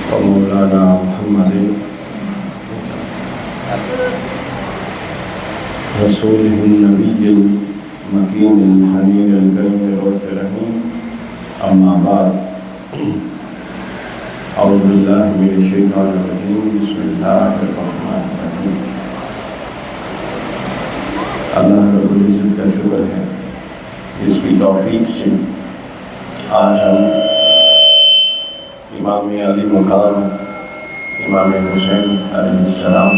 ومولانا محمد رسوله النبي المكين الحنين الكريم الرؤوف الرحيم. أما بعد، أعوذ بالله من الشيطان الرجيم. بسم الله الرحمن الرحيم. اللہ رب العزت کا شکر ہے جس کی توفیق سے آج ہم امام علی مقام امام حسین علیہ السلام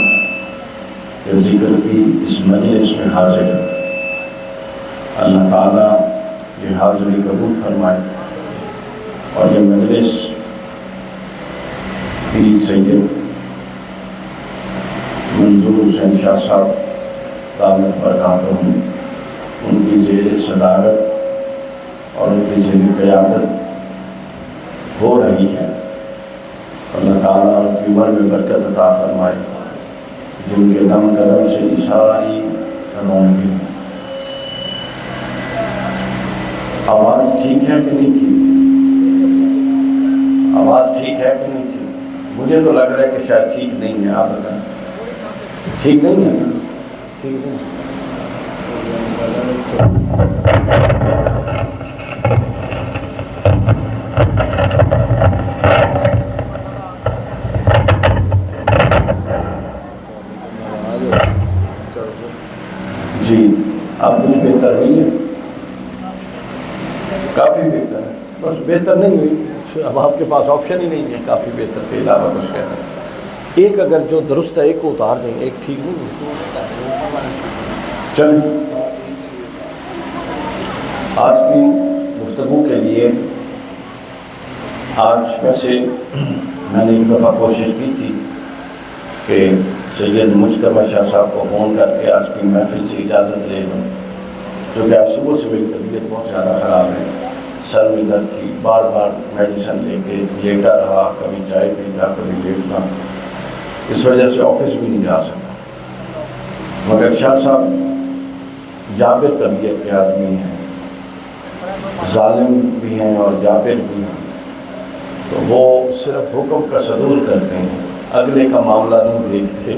کے ذکر کی اس مجلس میں حاضر ہیں. اللہ تعالیٰ یہ حاضری قبول فرمائے اور یہ مجلس پیر سید منظور حسین شاہ صاحب دامت برکاتہ ہوں ان کی زیر صدارت اور ان کی زیر قیادت ہو رہی ہے. اللہ تعالیٰ ان کی عمر میں برکت عطا فرمائے جن کے دم قدم سے ساری رونقیں. آواز ٹھیک ہے کہ نہیں ٹھیک؟ آواز ٹھیک ہے کہ نہیں ٹھیک؟ مجھے تو لگ رہا ہے کہ شاید ٹھیک نہیں ہے. آپ بتائیں ٹھیک نہیں ہے نا؟ ٹھیک ہے. جی اب کچھ بہتر ہوئی ہے؟ کافی بہتر ہے. بس بہتر نہیں ہوئی، اب آپ کے پاس آپشن ہی نہیں ہے کافی بہتر کے علاوہ کچھ کہنا. ایک اگر جو درست ہے ایک کو اتار دیں، ایک ٹھیک نہیں ہے. چلیں آج کی گفتگو کے لیے، آج ویسے میں نے ایک دفعہ کوشش کی تھی کہ سید مجتبیٰ شاہ صاحب کو فون کر کے آج کی محفل سے اجازت لے لوں، کیونکہ آج صبح سے میری طبیعت بہت زیادہ خراب ہے. سر میں درد تھی، بار بار میڈیسن لے کے لیٹا رہا، کبھی چائے پیتا کبھی لیٹتا، اس وجہ سے آفس بھی نہیں جا سکتا. مگر شاہ صاحب جابر طبیعت کے آدمی ہیں، ظالم بھی ہیں اور جابر بھی ہیں، تو وہ صرف حکم کا صدور کرتے ہیں، اگلے کا معاملہ نہیں دیکھتے.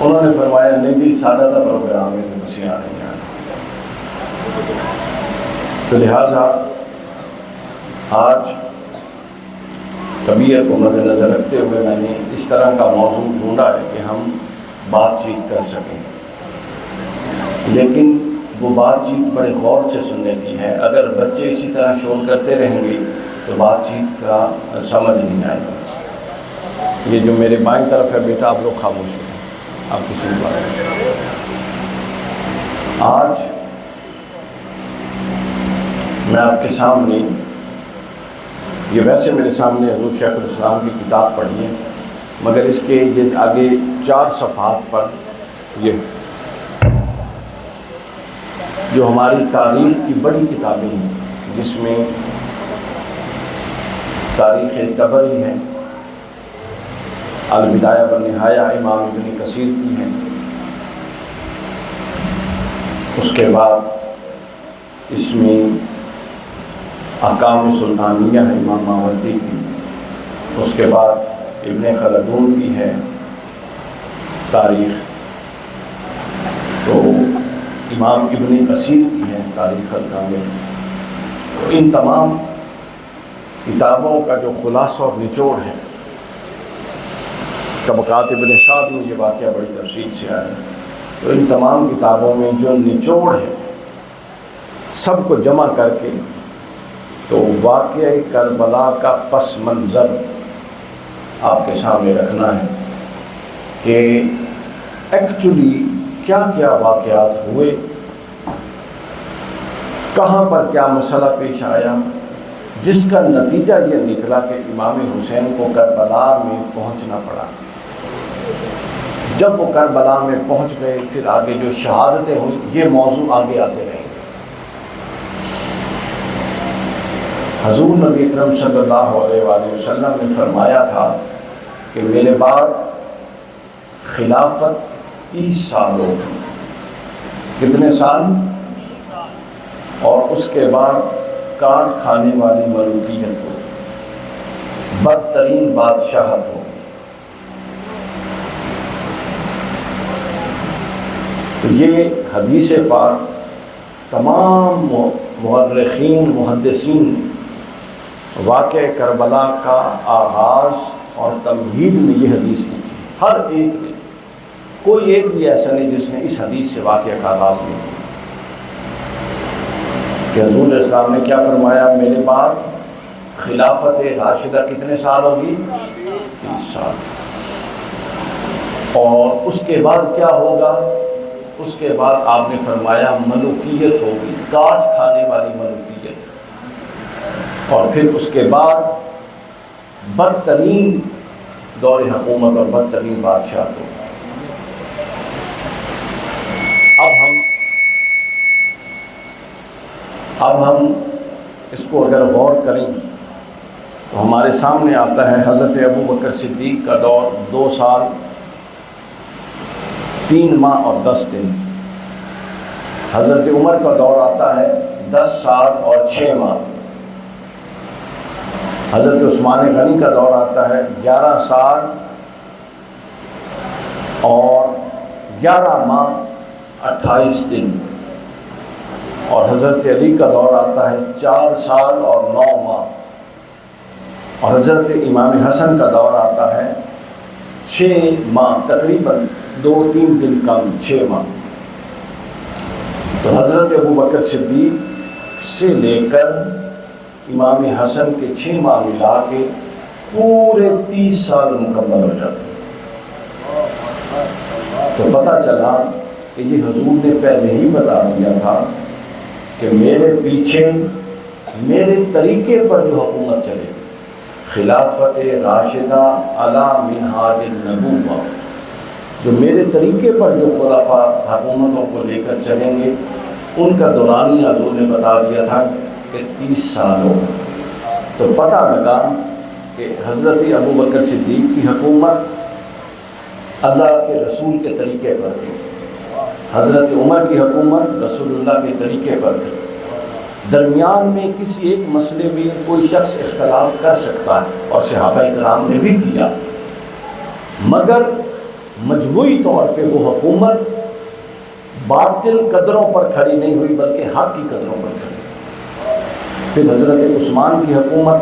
انہوں نے فرمایا نہیں بھی سادہ تھا پروگرام ہے تو تسی آنے ہیں. تو لہٰذا آج طبیعت کو مد نظر رکھتے ہوئے میں نے اس طرح کا موضوع ڈھونڈا ہے کہ ہم بات چیت کر سکیں، لیکن وہ بات چیت بڑے غور سے سننے کی ہے. اگر بچے اسی طرح شور کرتے رہیں گے تو بات چیت کا سمجھ نہیں آئے گا. یہ جو میرے بائیں طرف ہے بیٹا، آپ لوگ خاموش ہیں، آپ کسی بھی بات. آج میں آپ کے سامنے، یہ ویسے میرے سامنے حضور شیخ الاسلام کی کتاب پڑھی ہے، مگر اس کے یہ آگے 4 صفحات پر یہ جو ہماری تاریخ کی بڑی کتابیں ہیں، جس میں تاریخ طبری ہے، البدایہ والنہایہ امام ابن کثیر کی ہیں، اس کے بعد اس میں احکام سلطانیہ ہے امام ماوردی کی، اس کے بعد ابن خلدون کی ہے تاریخ، تو امام ابن کثیر کی ہے تاریخ الکامل. تو ان تمام کتابوں کا جو خلاصہ اور نچوڑ ہے، طبقات ابن سعد میں یہ واقعہ بڑی تفصیل سے آیا ہے، تو ان تمام کتابوں میں جو نچوڑ ہے سب کو جمع کر کے تو واقعہ کربلا کا پس منظر آپ کے سامنے رکھنا ہے کہ ایکچولی کیا کیا واقعات ہوئے، کہاں پر کیا مسئلہ پیش آیا، جس کا نتیجہ یہ نکلا کہ امام حسین کو کربلا میں پہنچنا پڑا. جب وہ کربلا میں پہنچ گئے پھر آگے جو شہادتیں ہوئیں، یہ موضوع آگے آتے رہیں گے. حضور نبی اکرم صلی اللہ علیہ وآلہ وسلم نے فرمایا تھا کہ میرے بعد خلافت 30 سال ہوگی. کتنے سال؟ اور اس کے بعد کاٹ کھانے والی ملوکیت ہو. بدترین بادشاہت ہوگی۔ تو یہ حدیث پاک تمام مورخین محدثین واقعہ کربلا کا آغاز اور تمہید میں یہ حدیث لکھی، ہر ایک نے، کوئی ایک بھی ایسا نہیں جس نے اس حدیث سے واقعہ کا آغاز نہیں کیا کہ حضور علیہ السلام نے کیا فرمایا، میرے بعد خلافت راشدہ کتنے سال ہوگی؟ 30 سال۔ اور اس کے بعد کیا ہوگا؟ اس کے بعد آپ نے فرمایا ملوکیت ہوگی، کاٹ کھانے والی ملوکیت، اور پھر اس کے بعد بدترین دور حکومت اور بدترین بادشاہت ہوگی۔ اب ہم اس کو اگر غور کریں تو ہمارے سامنے آتا ہے حضرت ابو بکر صدیق کا دور 2 سال 3 ماہ اور 10 دن، حضرت عمر کا دور آتا ہے 10 سال اور 6 ماہ، حضرت عثمان غنی کا دور آتا ہے 11 سال اور 11 ماہ 28 دن، اور حضرت علی کا دور آتا ہے 4 سال اور 9 ماہ، اور حضرت امام حسن کا دور آتا ہے 6 ماہ، تقریباً 2-3 دن کم، 6 ماہ۔ تو حضرت ابو بکر صدیق سے لے کر امام حسن کے 6 ماہ ملا کے پورے 30 سال مکمل ہو جاتے ہیں۔ تو پتہ چلا کہ یہ حضور نے پہلے ہی بتا دیا تھا کہ میرے پیچھے میرے طریقے پر جو حکومت چلے گی، خلافت راشدہ علی منہاج النبوہ، جو میرے طریقے پر جو خلفاء حکومتوں کو لے کر چلیں گے، ان کا دورانی حضور نے بتا دیا تھا کہ 30 سال ہو۔ تو پتہ لگا کہ حضرت ابو بکر صدیق کی حکومت اللہ کے رسول کے طریقے پر تھی، حضرت عمر کی حکومت رسول اللہ کے طریقے پر تھی۔ درمیان میں کسی ایک مسئلے میں کوئی شخص اختلاف کر سکتا ہے، اور صحابہ کرام نے بھی کیا، مگر مجموعی طور پہ وہ حکومت باطل قدروں پر کھڑی نہیں ہوئی بلکہ حق کی قدروں پر کھڑی۔ پھر حضرت عثمان کی حکومت،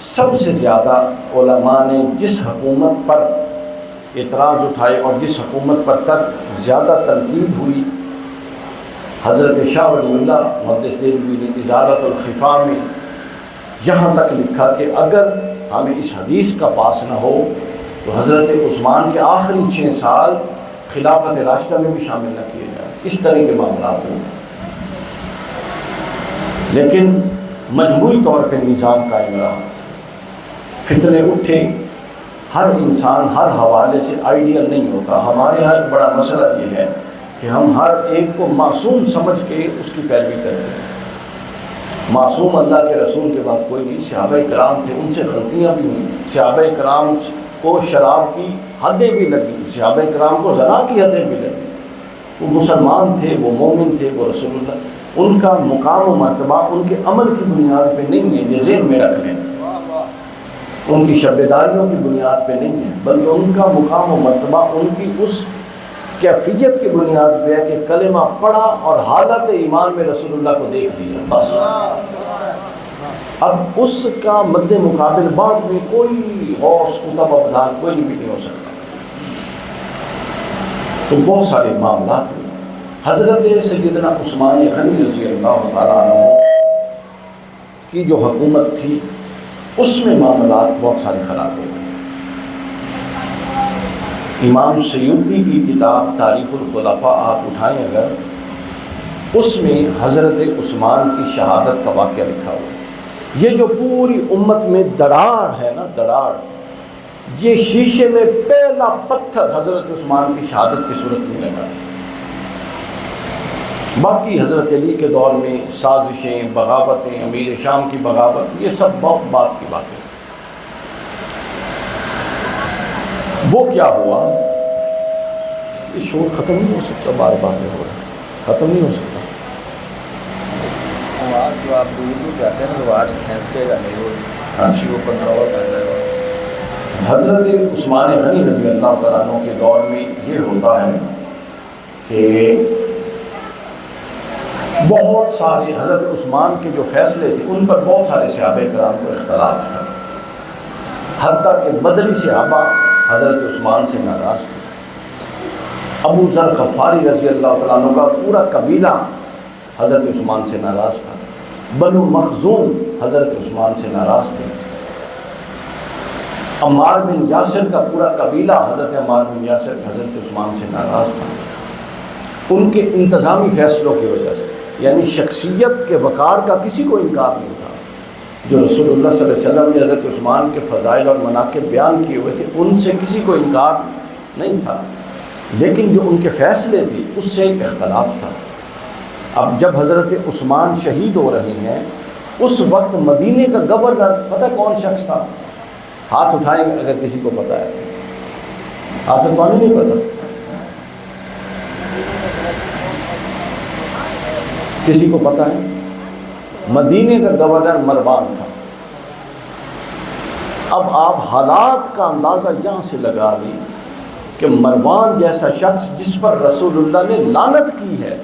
سب سے زیادہ علماء نے جس حکومت پر اعتراض اٹھائے اور جس حکومت پر زیادہ تنقید ہوئی، حضرت شاہ ولی اللہ محدث دہلوی نے ازالۃ الخفا میں یہاں تک لکھا کہ اگر ہمیں اس حدیث کا پاس نہ ہو تو حضرت عثمان کے آخری 6 سال خلافت راشدہ میں بھی شامل نہ کیے جائیں۔ اس طرح کے معاملات ہوں، لیکن مجموعی طور پہ نظام قائم رہا۔ فتنے اٹھے، ہر انسان ہر حوالے سے آئیڈیل نہیں ہوتا۔ ہمارے یہاں ایک بڑا مسئلہ یہ ہے کہ ہم ہر ایک کو معصوم سمجھ کے اس کی پیروی کرتے ہیں۔ معصوم اللہ کے رسول کے بعد کوئی نہیں، صحابہ کرام تھے، ان سے غلطیاں بھی ہوئیں، صحابہ کرام کو شراب کی حدیں بھی لگی، صحابہ کرام کو زنا کی حدیں بھی لگی۔ وہ مسلمان تھے، وہ مومن تھے، وہ رسول اللہ، ان کا مقام و مرتبہ ان کے عمل کی بنیاد پہ نہیں ہے، یہ ذہن میں رکھ لیں، ان کی شبیداریوں کی بنیاد پہ نہیں ہے، بلکہ ان کا مقام و مرتبہ ان کی اس کیفیت کی بنیاد پہ ہے کہ کلمہ پڑھا اور حالت ایمان میں رسول اللہ کو دیکھ لیا، بس۔ اب اس کا مد مقابل بعد میں کوئی غوث قطب ابدال کوئی بھی نہیں ہو سکتا۔ تو بہت سارے معاملات ہوئے۔ حضرت سیدنا عثمان غنی رضی اللہ تعالیٰ عنہ کی جو حکومت تھی اس میں معاملات بہت سارے خراب ہو گئے۔ امام سیوطی کی کتاب تاریخ الخلفاء آپ اٹھائیں اگر، اس میں حضرت عثمان کی شہادت کا واقعہ لکھا ہوا ہے۔ یہ جو پوری امت میں دراڑ ہے نا، دراڑ، یہ شیشے میں پہلا پتھر حضرت عثمان کی شہادت کی صورت میں لگا۔ باقی حضرت علی کے دور میں سازشیں، بغاوتیں، امیر شام کی بغاوت، یہ سب بہت بات کی باتیں۔ وہ کیا ہوا، یہ شور ختم نہیں ہو سکتا، بار بار میں ہو رہا، ختم نہیں ہو سکتا۔ آواز جو آپ دور دور جاتے ہیں نا، آواز کھینچتے گا نہیں ہو رہی۔ کسی کو پتہ حضرت عثمان غنی رضی اللہ تعالیٰ عنہ کے دور میں یہ ہوتا ہے کہ بہت سارے حضرت عثمان کے جو فیصلے تھے ان پر بہت سارے صحابہ کرام کو اختلاف تھا، حتیٰ کہ بدری صحابہ حضرت عثمان سے ناراض تھے۔ ابو ذر غفاری رضی اللہ تعالیٰ عنہ کا پورا قبیلہ حضرت عثمان سے ناراض تھا، بنو مخزوم حضرت عثمان سے ناراض تھے، عمار بن یاسر کا پورا قبیلہ حضرت عمار بن یاسر حضرت عثمان سے ناراض تھا، ان کے انتظامی فیصلوں کی وجہ سے، یعنی شخصیت کے وقار کا کسی کو انکار نہیں تھا۔ جو رسول اللہ صلی اللہ علیہ وسلم نے حضرت عثمان کے فضائل اور مناقب بیان کیے ہوئے تھے ان سے کسی کو انکار نہیں تھا، لیکن جو ان کے فیصلے تھے اس سے اختلاف تھا۔ اب جب حضرت عثمان شہید ہو رہے ہیں اس وقت مدینے کا گورنر پتہ کون شخص تھا؟ ہاتھ اٹھائیں اگر کسی کو پتہ ہے۔ آپ سے تو نہیں پتہ؟ کسی کو پتہ ہے؟ مدینے کا گورنر مروان تھا۔ اب آپ حالات کا اندازہ یہاں سے لگا لیں کہ مروان جیسا شخص جس پر رسول اللہ نے لعنت کی ہے،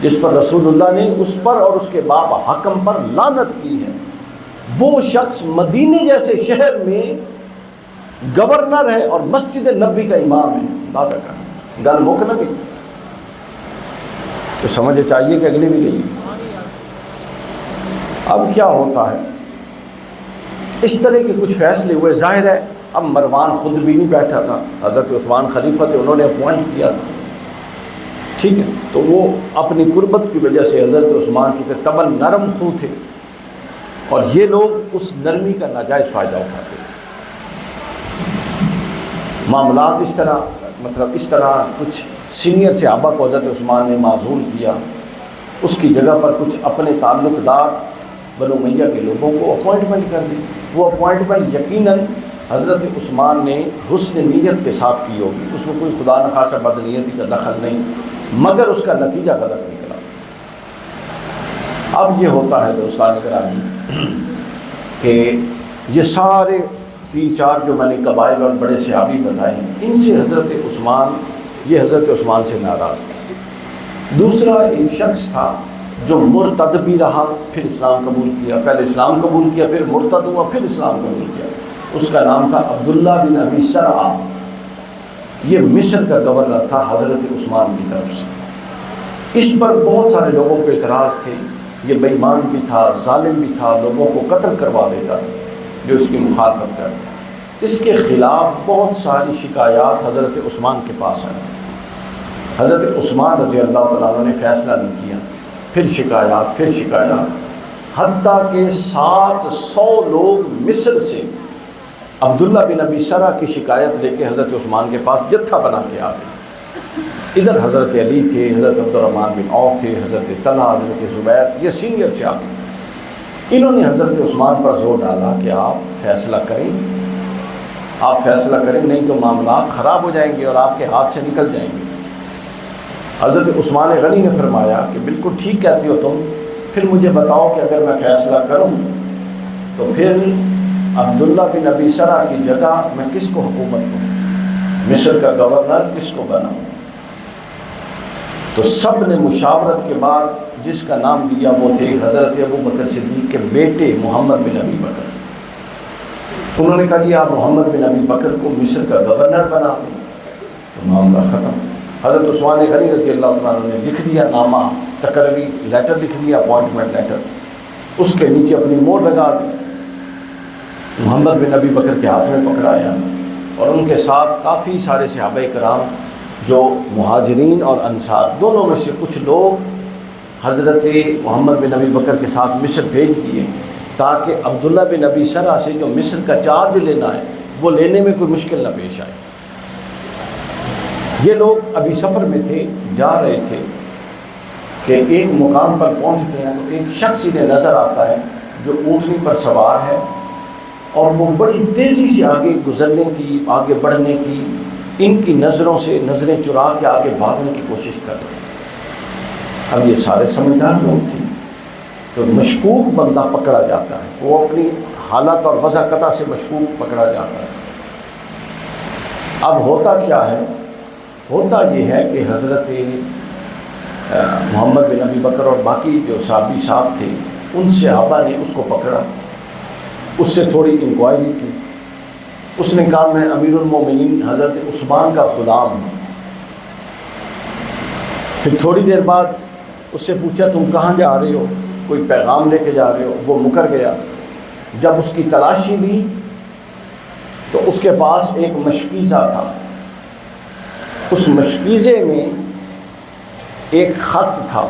جس پر رسول اللہ نے اس پر اور اس کے باپ حکم پر لعنت کی ہے، وہ شخص مدینے جیسے شہر میں گورنر ہے اور مسجد نبوی کا امام ہے۔ اندازہ کر، گل مک نہ گئی تو سمجھ چاہیے کہ اگلی بھی گئی۔ اب کیا ہوتا ہے، اس طرح کے کچھ فیصلے ہوئے۔ ظاہر ہے اب مروان خود بھی نہیں بیٹھا تھا، حضرت عثمان خلیفہ تھے، انہوں نے اپوائنٹ کیا تھا، ٹھیک ہے، تو وہ اپنی قربت کی وجہ سے حضرت عثمان چونکہ طبعاً نرم خو تھے اور یہ لوگ اس نرمی کا ناجائز فائدہ اٹھاتے۔ معاملات اس طرح کچھ سینئر صحابہ کو حضرت عثمان نے معزول کیا، اس کی جگہ پر کچھ اپنے تعلق دار بنو امیہ کے لوگوں کو اپوائنٹمنٹ کر دی۔ وہ اپوائنٹمنٹ یقیناً حضرت عثمان نے حسن نیت کے ساتھ کی ہوگی، اس میں کوئی خدا نخواستہ بد نیتی کا دخل نہیں، مگر اس کا نتیجہ غلط نکلا۔ اب یہ ہوتا ہے دوستان گرامی کہ یہ سارے 3-4 جو میں نے قبائل اور بڑے صحابی بتائے ان سے حضرت عثمان سے ناراض تھے۔ دوسرا ایک شخص تھا جو مرتد بھی رہا، پھر اسلام قبول کیا، پہلے اسلام قبول کیا پھر مرتد ہوا پھر اسلام قبول کیا، اس کا نام تھا عبداللہ بن ابی سرعہ۔ یہ مصر کا گورنر تھا حضرت عثمان کی طرف سے۔ اس پر بہت سارے لوگوں کو اعتراض تھے، یہ بے ایمان بھی تھا، ظالم بھی تھا، لوگوں کو قتل کروا دیتا تھا جو اس کی مخالفت کرتے۔ اس کے خلاف بہت ساری شکایات حضرت عثمان کے پاس آئی۔ حضرت عثمان رضی اللہ تعالیٰ عنہ نے فیصلہ نہیں کیا، پھر شکایات، حتیٰ کہ 700 لوگ مصر سے عبداللہ بن ابی سرعہ کی شکایت لے کے حضرت عثمان کے پاس جتھا بنا کے آ گئے۔ ادھر حضرت علی تھے، حضرت عبد الرحمن بن عوف تھے، حضرت طلحہ، حضرت زبیر، یہ سینئر صحابی۔ انہوں نے حضرت عثمان پر زور ڈالا کہ آپ فیصلہ کریں، نہیں تو معاملات خراب ہو جائیں گے اور آپ کے ہاتھ سے نکل جائیں گے۔ حضرت عثمان غنی نے فرمایا کہ بالکل ٹھیک کہتے ہو تم، پھر مجھے بتاؤ کہ اگر میں فیصلہ کروں تو پھر عبداللہ بن ابی سرعہ کی جگہ میں کس کو حکومت دوں، مصر کا گورنر کس کو بناؤں؟ تو سب نے مشاورت کے بعد جس کا نام دیا وہ تھے حضرت ابو بکر صدیق کے بیٹے محمد بن ابی بکر۔ انہوں نے کہا کہ آپ محمد بن ابی بکر کو مصر کا گورنر بنا دیں، تو معاملہ ختم۔ حضرت عثمان غنی رضی اللہ تعالیٰ عنہ نے لکھ دیا نامہ، تقرری لیٹر لکھ دیا، اپوائنٹمنٹ لیٹر، اس کے نیچے اپنی مور لگا دی، محمد بن ابی بکر کے ہاتھ میں پکڑایا، اور ان کے ساتھ کافی سارے صحابہ کرام جو مہاجرین اور انصار دونوں میں سے کچھ لوگ حضرت محمد بن ابی بکر کے ساتھ مصر بھیج دیے تاکہ عبداللہ بن ابی سرعہ سے جو مصر کا چارج لینا ہے وہ لینے میں کوئی مشکل نہ پیش آئے۔ یہ لوگ ابھی سفر میں تھے، جا رہے تھے کہ ایک مقام پر پہنچتے ہیں تو ایک شخص انہیں نظر آتا ہے جو اونٹنی پر سوار ہے، اور وہ بڑی تیزی سے آگے گزرنے کی، آگے بڑھنے کی، ان کی نظروں سے نظریں چرا کے آگے بھاگنے کی کوشش کر رہے ہیں۔ اب یہ سارے سمجھدار لوگ تھے، تو مشکوک بندہ پکڑا جاتا ہے، وہ اپنی حالت اور وضع قطع سے مشکوک پکڑا جاتا ہے۔ اب ہوتا کیا ہے؟ ہوتا یہ ہے کہ حضرت محمد بن ابی بکر اور باقی جو صحابی صاحب تھے ان صحابہ نے اس کو پکڑا، اس سے تھوڑی انکوائری کی۔ اس نے کہا میں امیر المومنین حضرت عثمان کا غلام ہوں۔ پھر تھوڑی دیر بعد اس سے پوچھا تم کہاں جا رہے ہو، کوئی پیغام لے کے جا رہے ہو؟ وہ مکر گیا۔ جب اس کی تلاشی لی تو اس کے پاس ایک مشکیزہ تھا، اس مشکیزے میں ایک خط تھا۔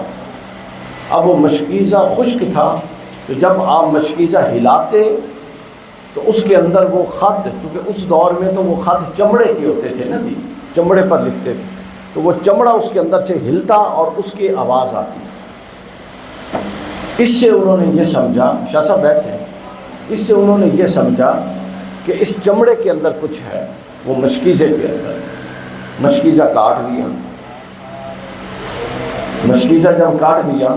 اب وہ مشکیزہ خشک تھا تو جب آپ مشکیزہ ہلاتے تو اس کے اندر وہ خط، چونکہ اس دور میں تو وہ خط چمڑے کے ہوتے تھے نا جی، چمڑے پر لکھتے تھے، تو وہ چمڑا اس کے اندر سے ہلتا اور اس کی آواز آتی۔ اس سے انہوں نے یہ سمجھا، شاہ صاحب بیٹھ جائیں، اس سے انہوں نے یہ سمجھا کہ اس چمڑے کے اندر کچھ ہے۔ وہ مشکیزے کے اندر مشکیزہ کاٹ لیا۔ مشکیزہ جب کاٹ دیا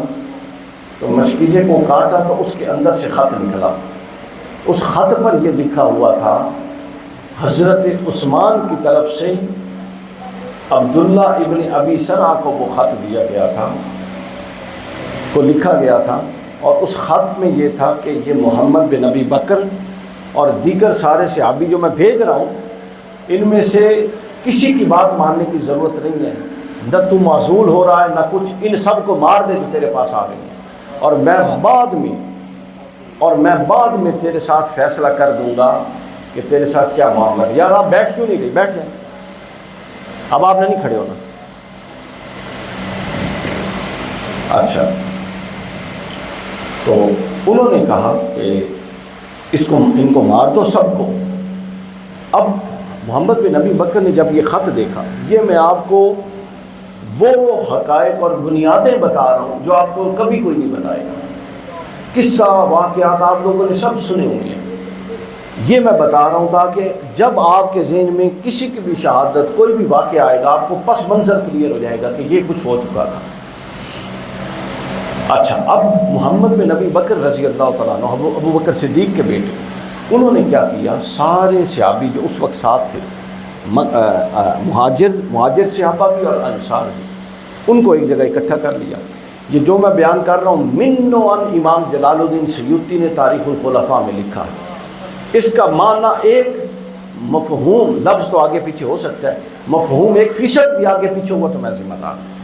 تو مشکیزے کو کاٹا تو اس کے اندر سے خط نکلا۔ اس خط پر یہ لکھا ہوا تھا، حضرت عثمان کی طرف سے عبداللہ ابن ابی سرح کو وہ خط دیا گیا تھا، کو لکھا گیا تھا، اور اس خط میں یہ تھا کہ یہ محمد بن ابی بکر اور دیگر سارے صحابی جو میں بھیج رہا ہوں ان میں سے کسی کی بات ماننے کی ضرورت نہیں ہے، نہ تو معزول ہو رہا ہے نہ کچھ، ان سب کو مار دے جو تیرے پاس آ گئے ہیں، اور میں بعد میں تیرے ساتھ فیصلہ کر دوں گا کہ تیرے ساتھ کیا معاملہ ہے۔ یار آپ بیٹھ کیوں نہیں گئی؟ بیٹھ جائیں، اب آپ نے نہیں کھڑے ہونا۔ اچھا، تو انہوں نے کہا کہ ان کو مار دو سب کو۔ اب محمد بن ابی بکر نے جب یہ خط دیکھا، یہ میں آپ کو وہ حقائق اور بنیادیں بتا رہا ہوں جو آپ کو کبھی کوئی نہیں بتائے گا۔ قصہ واقعات آپ لوگوں نے سب سنے ہوں گے، یہ میں بتا رہا ہوں تاکہ جب آپ کے ذہن میں کسی کی بھی شہادت کوئی بھی واقعہ آئے گا آپ کو پس منظر کلیئر ہو جائے گا کہ یہ کچھ ہو چکا تھا۔ اچھا، اب محمد بن ابی بکر رضی اللہ تعالیٰ عنہ، ابو بکر صدیق کے بیٹے، انہوں نے کیا کیا؟ سارے صحابی جو اس وقت ساتھ تھے، مہاجر صحابہ بھی اور انصار بھی، ان کو ایک جگہ اکٹھا کر لیا۔ یہ جو میں بیان کر رہا ہوں من و عن امام جلال الدین سیوطی نے تاریخ الخلفاء میں لکھا ہے۔ اس کا معنی ایک مفہوم، لفظ تو آگے پیچھے ہو سکتا ہے، مفہوم 1% بھی آگے پیچھے ہوا تو میں ذمہ دار ہوں۔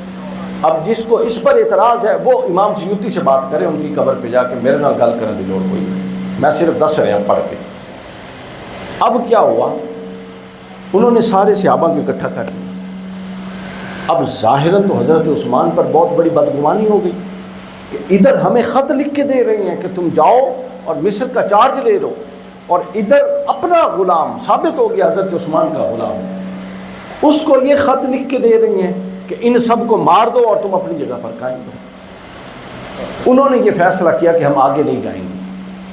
اب جس کو اس پر اعتراض ہے وہ امام سیوطی سے بات کرے، ان کی قبر پہ جا کے، میرے نال گل کرنے کی لوڑ کوئی نہیں، میں صرف دس رہے ہیں پڑھ کے۔ اب کیا ہوا؟ انہوں نے سارے صحابہ کو اکٹھا کر لیا۔ اب ظاہراً تو حضرت عثمان پر بہت بڑی بدگمانی ہو گئی کہ ادھر ہمیں خط لکھ کے دے رہے ہیں کہ تم جاؤ اور مصر کا چارج لے لو، اور ادھر اپنا غلام ثابت ہو گیا حضرت عثمان کا غلام، اس کو یہ خط لکھ کے دے رہی ہیں کہ ان سب کو مار دو اور تم اپنی جگہ پر قائم رہو۔ انہوں نے یہ فیصلہ کیا کہ ہم آگے نہیں جائیں گے۔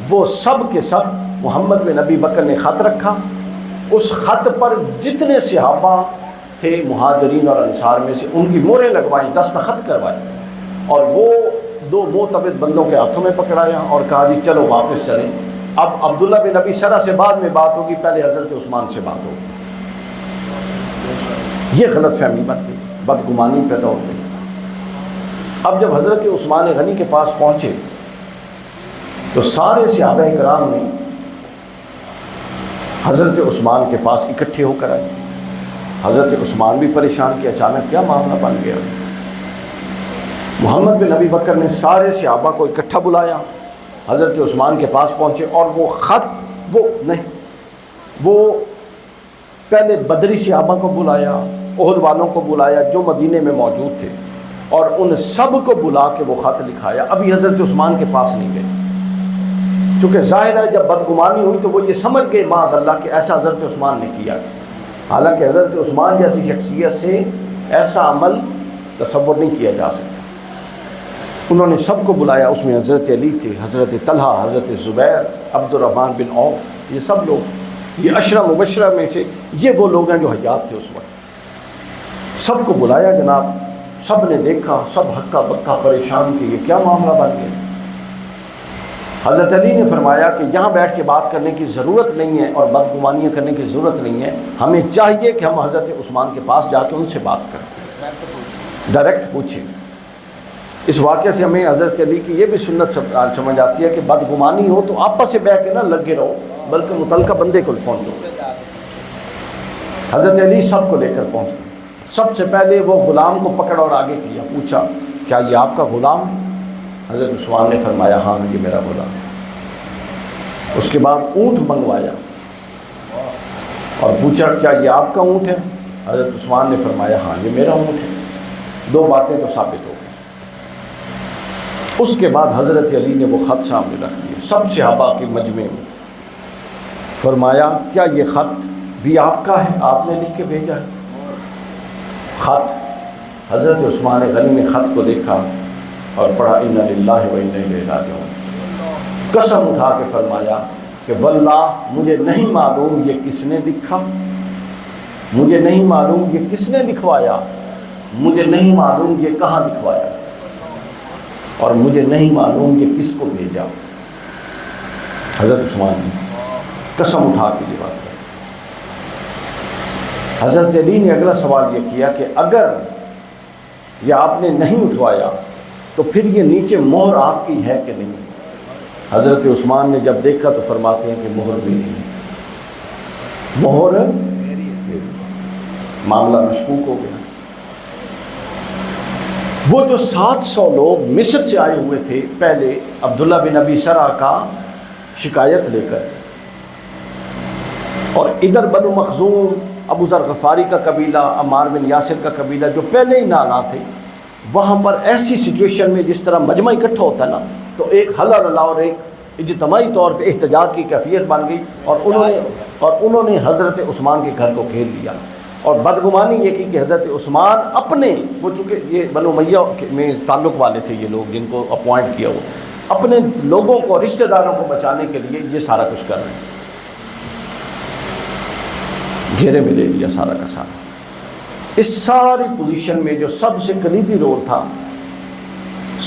وہ سب کے سب، محمد بن ابی بکر نے خط رکھا، اس خط پر جتنے صحابہ تھے مہاجرین اور انصار میں سے ان کی مہریں لگوائیں، دستخط کروائی، اور وہ 2 معتمد بندوں کے ہاتھوں میں پکڑایا اور کہا جی چلو واپس چلیں، اب عبداللہ بن ابی سرح سے بعد میں بات ہوگی، پہلے حضرت عثمان سے بات ہوگی۔ یہ غلط فہمی بن گئی، بدگمانی پیدا ہو گئی۔ اب جب حضرت عثمان غنی کے پاس پہنچے تو سارے صحابہ کرام نے حضرت عثمان کے پاس اکٹھے ہو کر آئے۔ حضرت عثمان بھی پریشان کہ اچانک کیا معاملہ بن گیا۔ محمد بن ابی بکر نے سارے صحابہ کو اکٹھا بلایا، حضرت عثمان کے پاس پہنچے، اور وہ خط وہ پہلے بدری صحابہ کو بلایا، احد والوں کو بلایا جو مدینے میں موجود تھے، اور ان سب کو بلا کے وہ خط لکھایا۔ ابھی حضرت عثمان کے پاس نہیں گئے، چونکہ ظاہر ہے جب بدگمانی ہوئی تو وہ یہ سمجھ گئے معاذ اللہ کہ ایسا حضرت عثمان نے کیا، حالانکہ حضرت عثمان جیسی شخصیت سے ایسا عمل تصور نہیں کیا جا سکتا۔ انہوں نے سب کو بلایا، اس میں حضرت علی تھے، حضرت طلحہ، حضرت زبیر، عبد الرحمن بن عوف، یہ سب لوگ، یہ عشرہ مبشرہ میں سے یہ وہ لوگ ہیں جو حیات تھے اس وقت۔ سب کو بلایا جناب، سب نے دیکھا، سب ہکا بکا پریشان کہ یہ کیا معاملہ بن گیا۔ حضرت علی نے فرمایا کہ یہاں بیٹھ کے بات کرنے کی ضرورت نہیں ہے اور بدگمانیاں کرنے کی ضرورت نہیں ہے، ہمیں چاہیے کہ ہم حضرت عثمان کے پاس جا کے ان سے بات کریں، ڈائریکٹ پوچھیں۔ اس واقعے سے ہمیں حضرت علی کی یہ بھی سنت سمجھ آتی ہے کہ بدگمانی ہو تو آپس سے بیٹھ کے نہ لگے رہو، بلکہ متعلقہ بندے کو پہنچو۔ حضرت علی سب کو لے کر پہنچ گئے۔ سب سے پہلے وہ غلام کو پکڑ اور آگے کیا، پوچھا کیا یہ آپ کا غلام؟ حضرت عثمان نے فرمایا ہاں یہ میرا غلام۔ اس کے بعد اونٹ منگوایا اور پوچھا کیا یہ آپ کا اونٹ ہے؟ حضرت عثمان نے فرمایا ہاں یہ میرا اونٹ ہے۔ دو باتیں تو ثابت ہو گئی۔ اس کے بعد حضرت علی نے وہ خط سامنے رکھ دیا سب صحابہ کے مجمع میں، فرمایا کیا یہ خط بھی آپ کا ہے؟ آپ نے لکھ کے بھیجا ہے؟ خط حضرت عثمان غنی نے خط کو دیکھا اور پڑھا انا للہ و انا الیہ راجعون۔ قسم اٹھا کے فرمایا کہ واللہ مجھے نہیں معلوم یہ کس نے لکھا، مجھے نہیں معلوم یہ کس نے لکھوایا، مجھے نہیں معلوم یہ کہاں لکھوایا، اور مجھے نہیں معلوم یہ کس کو بھیجا۔ حضرت عثمان نے قسم اٹھا کے یہ بات کہی۔ حضرت علی نے اگلا سوال یہ کیا کہ اگر یہ آپ نے نہیں اٹھوایا تو پھر یہ نیچے مہر آپ کی ہے کہ نہیں؟ حضرت عثمان نے جب دیکھا تو فرماتے ہیں کہ مہر بھی نہیں ہے، مہر میری۔ معاملہ مشکوک ہو گیا۔ وہ جو 700 لوگ مصر سے آئے ہوئے تھے پہلے عبداللہ بن ابی سرح کا شکایت لے کر، اور ادھر بنو مخزوم ابو ذر غفاری کا قبیلہ، عمار بن یاسر کا قبیلہ جو پہلے ہی نانا تھے، وہاں پر ایسی سچویشن میں جس طرح مجمع اکٹھا ہوتا ہے نا، تو ایک حل اللہ اور ایک اجتماعی طور پہ احتجاج کی کیفیت بن گئی، اور انہوں نے حضرت عثمان کے گھر کو گھیر لیا، اور بدگمانی یہ کی کہ حضرت عثمان اپنے، وہ چونکہ یہ بنو امیہ میں تعلق والے تھے، یہ لوگ جن کو اپوائنٹ کیا وہ اپنے لوگوں کو، رشتہ داروں کو بچانے کے لیے یہ سارا کچھ کر رہے ہیں، گھیرے میں لے لیا سارا کا سارا۔ اس ساری پوزیشن میں جو سب سے کلیدی رول تھا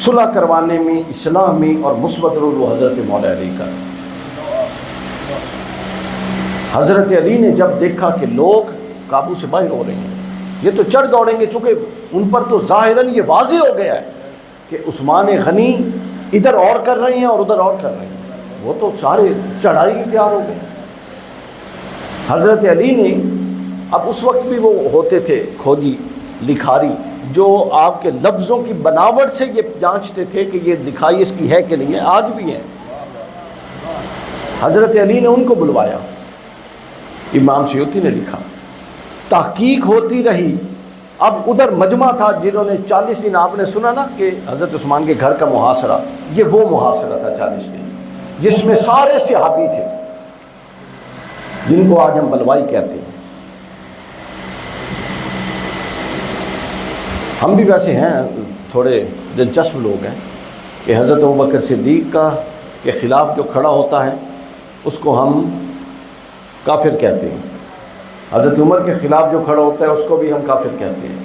صلح کروانے میں، اصلاح میں اور مثبت رول، وہ حضرت مولا علی کا تھا۔ حضرت علی نے جب دیکھا کہ لوگ قابو سے باہر ہو رہے ہیں، یہ تو چڑھ دوڑیں گے، چونکہ ان پر تو ظاہراً یہ واضح ہو گیا ہے کہ عثمان غنی ادھر اور کر رہے ہیں اور ادھر اور کر رہے ہیں، وہ تو سارے چڑھائی تیار ہو گئے۔ حضرت علی نے، اب اس وقت بھی وہ ہوتے تھے کھوجی لکھاری جو آپ کے لفظوں کی بناوٹ سے یہ جانچتے تھے کہ یہ لکھائی اس کی ہے کہ نہیں ہے، آج بھی ہے۔ حضرت علی نے ان کو بلوایا، امام سیوطی نے لکھا، تحقیق ہوتی رہی۔ اب ادھر مجمع تھا جنہوں نے 40 دن، آپ نے سنا نا کہ حضرت عثمان کے گھر کا محاصرہ، یہ وہ محاصرہ تھا 40 دن جس میں سارے صحابی تھے جن کو آج ہم بلوائی کہتے ہیں۔ ہم بھی ویسے ہیں تھوڑے دلچسپ لوگ ہیں کہ حضرت ابوبکر صدیق کے خلاف جو کھڑا ہوتا ہے اس کو ہم کافر کہتے ہیں، حضرت عمر کے خلاف جو کھڑا ہوتا ہے اس کو بھی ہم کافر کہتے ہیں،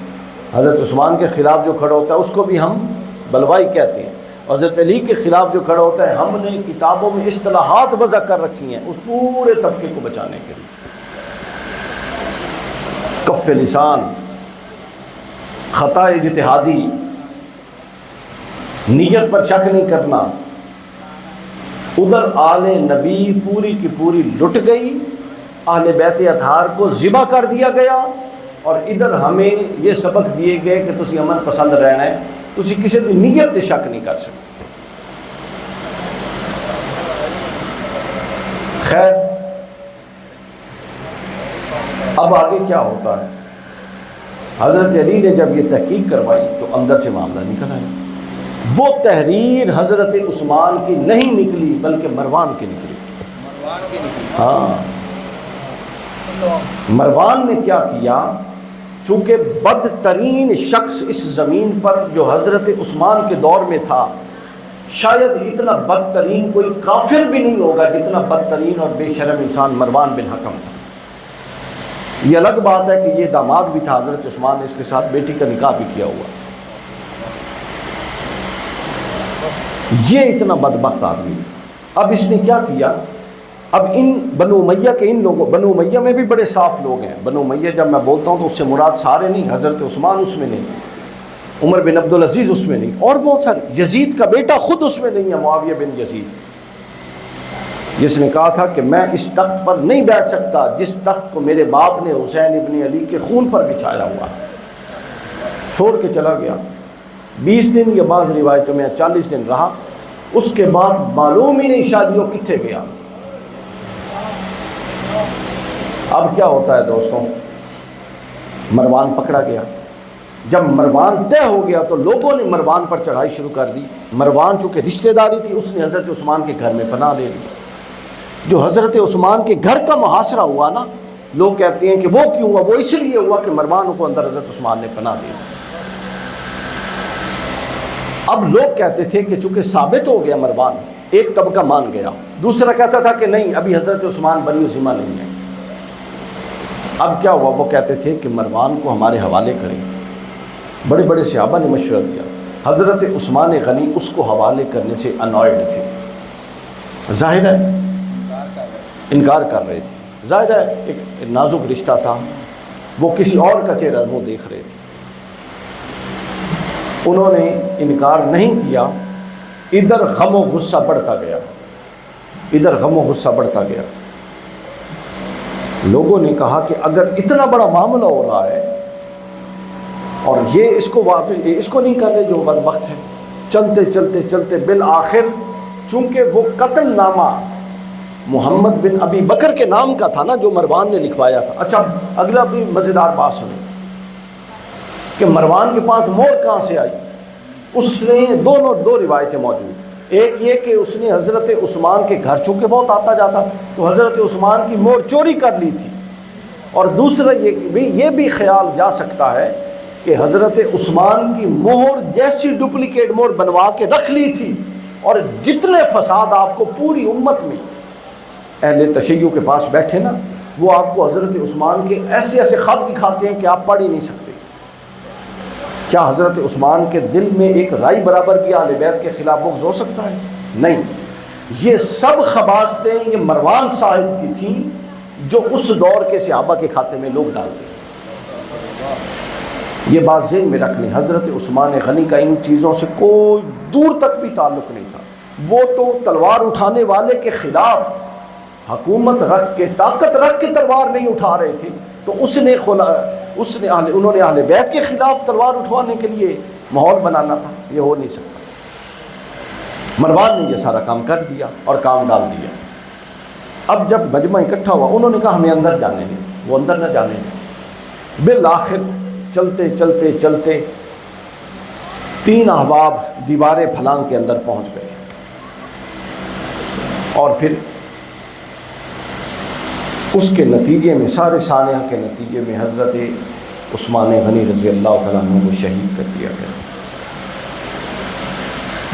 حضرت عثمان کے خلاف جو کھڑا ہوتا ہے اس کو بھی ہم بلوائی کہتے ہیں، حضرت علی کے خلاف جو کھڑا ہوتا ہے، ہم نے کتابوں میں اصطلاحات وضع کر رکھی ہیں اس پورے طبقے کو بچانے کے لیے۔ کف لسان، خطا اجتہادی، نیت پر شک نہیں کرنا۔ ادھر آل نبی پوری کی پوری لٹ گئی، اہل بیت اطہار کو ذبح کر دیا گیا، اور ادھر ہمیں یہ سبق دیے گئے کہ تسی امن پسند رہنا ہے، تسی کسی کی نیت تے شک نہیں کر سکتے۔ خیر، اب آگے کیا ہوتا ہے؟ حضرت علی نے جب یہ تحقیق کروائی تو اندر سے معاملہ نکل آیا۔ وہ تحریر حضرت عثمان کی نہیں نکلی بلکہ مروان کی نکلی۔ ہاں، مروان نے کیا کیا؟ چونکہ بدترین شخص اس زمین پر جو حضرت عثمان کے دور میں تھا، شاید اتنا بدترین کوئی کافر بھی نہیں ہوگا جتنا بدترین اور بے شرم انسان مروان بن حکم تھا۔ یہ الگ بات ہے کہ یہ داماد بھی تھا حضرت عثمان نے اس کے ساتھ بیٹی کا نکاح بھی کیا ہوا۔ یہ اتنا بدبخت آدمی تھا۔ اب اس نے کیا کیا، اب ان بنو امیہ کے ان لوگوں، بنو امیہ میں بھی بڑے صاف لوگ ہیں. بنو امیہ جب میں بولتا ہوں تو اس سے مراد سارے نہیں، حضرت عثمان اس میں نہیں، عمر بن عبدالعزیز اس میں نہیں، اور بہت سارے، یزید کا بیٹا خود اس میں نہیں ہے، معاویہ بن یزید، جس نے کہا تھا کہ میں اس تخت پر نہیں بیٹھ سکتا جس تخت کو میرے باپ نے حسین ابن علی کے خون پر بچھایا ہوا. چھوڑ کے چلا گیا. 20 دن یا بعض روایتوں میں 40 دن رہا. اس کے بعد معلوم ہی نہیں شادیوں کتنے گیا. اب کیا ہوتا ہے دوستوں، مروان پکڑا گیا. جب مروان طے ہو گیا تو لوگوں نے مروان پر چڑھائی شروع کر دی. مروان چونکہ رشتہ داری تھی، اس نے حضرت عثمان کے گھر میں پناہ لے لی. جو حضرت عثمان کے گھر کا محاصرہ ہوا نا، لوگ کہتے ہیں کہ وہ کیوں ہوا، وہ اس لیے ہوا کہ مروان کو اندر حضرت عثمان نے پناہ دی. اب لوگ کہتے تھے کہ چونکہ ثابت ہو گیا مروان، ایک طبقہ مان گیا، دوسرا کہتا تھا کہ نہیں ابھی حضرت عثمان بری و ذمہ نہیں ہے. اب کیا ہوا، وہ کہتے تھے کہ مروان کو ہمارے حوالے کریں. بڑے بڑے صحابہ نے مشورہ دیا. حضرت عثمان غنی اس کو حوالے کرنے سے انوائڈ تھے، ظاہر ہے انکار کر رہے تھے. ظاہر ہے ایک نازک رشتہ تھا، وہ کسی اور کا چہرہ منہ دیکھ رہے تھے. انہوں نے انکار نہیں کیا. ادھر غم و غصہ بڑھتا گیا، ادھر غم و غصہ بڑھتا گیا. لوگوں نے کہا کہ اگر اتنا بڑا معاملہ ہو رہا ہے اور یہ اس کو واپس اس کو نہیں کر رہے جو بدبخت ہے. چلتے چلتے چلتے بالآخر چونکہ وہ قتل نامہ محمد بن ابی بکر کے نام کا تھا نا جو مروان نے لکھوایا تھا. اچھا اگلا بھی مزیدار بات سنیں کہ مروان کے پاس مہر کہاں سے آئی. اس نے دو روایتیں موجود. ایک یہ کہ اس نے حضرت عثمان کے گھر چونکہ بہت آتا جاتا تو حضرت عثمان کی مہر چوری کر لی تھی. اور دوسرا یہ بھی خیال جا سکتا ہے کہ حضرت عثمان کی مہر جیسی ڈپلیکیٹ مہر بنوا کے رکھ لی تھی. اور جتنے فساد آپ کو پوری امت میں اہل تشیع کے پاس بیٹھے نا، وہ آپ کو حضرت عثمان کے ایسے ایسے خط دکھاتے ہیں کہ آپ پڑھ ہی نہیں سکتے. کیا حضرت عثمان کے دل میں ایک رائی برابر بھی اہل بیت کے خلاف بغض ہو سکتا ہے؟ نہیں. یہ سب خباستیں یہ مروان صاحب کی تھیں جو اس دور کے صحابہ کے کھاتے میں لوگ ڈالتے ہیں. یہ بات ذہن میں رکھنی. حضرت عثمان غنی کا ان چیزوں سے کوئی دور تک بھی تعلق نہیں تھا. وہ تو تلوار اٹھانے والے کے خلاف حکومت رکھ کے طاقت رکھ کے تلوار نہیں اٹھا رہے تھے، تو انہوں نے اہل بیت کے خلاف تلوار اٹھوانے کے لیے ماحول بنانا تھا. یہ ہو نہیں سکتا. مروان نے یہ سارا کام کر دیا اور کام ڈال دیا. اب جب مجمع اکٹھا ہوا انہوں نے کہا ہمیں اندر جانے دیں. وہ اندر نہ جانے دیں. بالآخر چلتے چلتے چلتے 3 احباب دیوار پھلانگ کے اندر پہنچ گئے. اور پھر اس کے نتیجے میں سارے سانحہ کے نتیجے میں حضرت عثمان غنی رضی اللہ تعالیٰ عنہ کو شہید کر دیا گیا.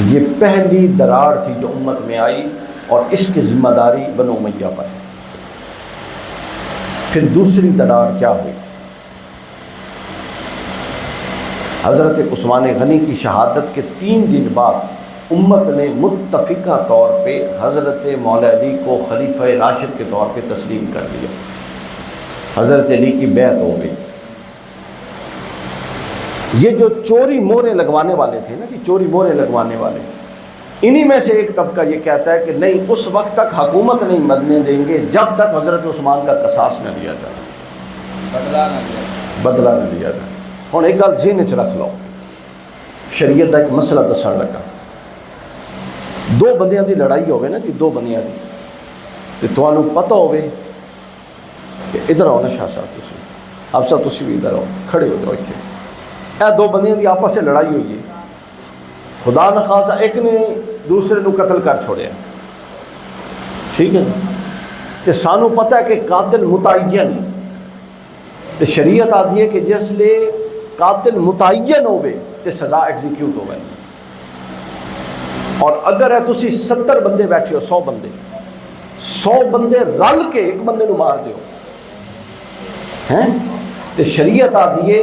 یہ پہلی دراڑ تھی جو امت میں آئی اور اس کی ذمہ داری بنو امیہ پر ہے. پھر دوسری دراڑ کیا ہوئی؟ حضرت عثمان غنی کی شہادت کے 3 دن بعد امت نے متفقہ طور پہ حضرت مولا علی کو خلیفہ راشد کے طور پہ تسلیم کر دیا. حضرت علی کی بیعت ہو گئی. یہ جو چوری مہریں لگوانے والے تھے نا، کہ چوری مہریں لگوانے والے، انہی میں سے ایک طبقہ یہ کہتا ہے کہ نہیں، اس وقت تک حکومت نہیں مرنے دیں گے جب تک حضرت عثمان کا قصاص نہ لیا جائے، بدلہ نہ لیا جائے. ہوں ایک گل ذہن چ رکھ لو، شریعت کا ایک مسئلہ دسن لگا. 2 بندیاں دی لڑائی ہوئے نا جی، 2 بندیاں دی، تو تمہیں پتہ ہوئے کہ ادھر آؤ نا شاہ صاحب، تسی افسر تسی بھی ادھر آؤ، کھڑے ہو جاؤ. اتنے اے 2 بندیاں دی آپس سے لڑائی ہوئی ہے. خدا نخواستہ ایک نے دوسرے نو قتل کر چھوڑیا، ٹھیک ہے. تو سانو پتہ ہے کہ قاتل متعین، تو شریعت آتی ہے کہ جس لئے قاتل متعین ہوئے تو سزا ایگزیکیوٹ ہوئے. اور اگر ہے تسی 70 بندے بیٹھے ہو، 100 بندے رل کے ایک بندے نو مار دیو ہیں، تو شریعت آتی ہے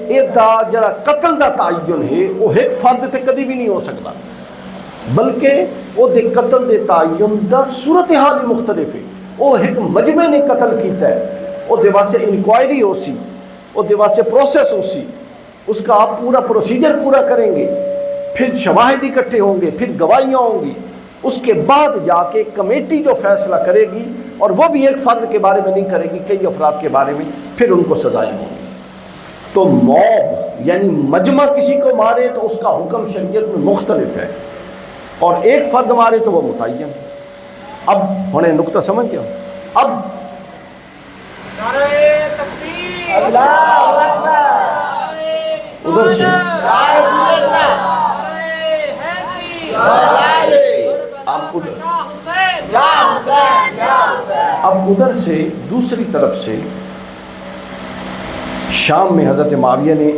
یہ جڑا قتل دا تعین ہے وہ ایک فرد تے کدی بھی نہیں ہو سکتا. بلکہ وہ دے قتل دے تعین دا صورتحال مختلف ہے. وہ ایک مجمع نے قتل کیتا ہے، وہ دے واسطے انکوائری ہو سی، وہ دے واسطے پروسیس ہو سی، اس کا آپ پورا پروسیجر پورا کریں گے، پھر شواہد اکٹھے ہوں گے، پھر گواہیاں ہوں گی، اس کے بعد جا کے کمیٹی جو فیصلہ کرے گی، اور وہ بھی ایک فرد کے بارے میں نہیں کرے گی، کئی افراد کے بارے میں، پھر ان کو سزائیں ہوں گی. تو موب یعنی مجمع کسی کو مارے تو اس کا حکم شریعت میں مختلف ہے، اور ایک فرد مارے تو وہ متعین. اب ہونے نقطہ سمجھ گیا. اب ادھر سے اب ادھر سے دوسری طرف سے شام میں حضرت معاویہ نے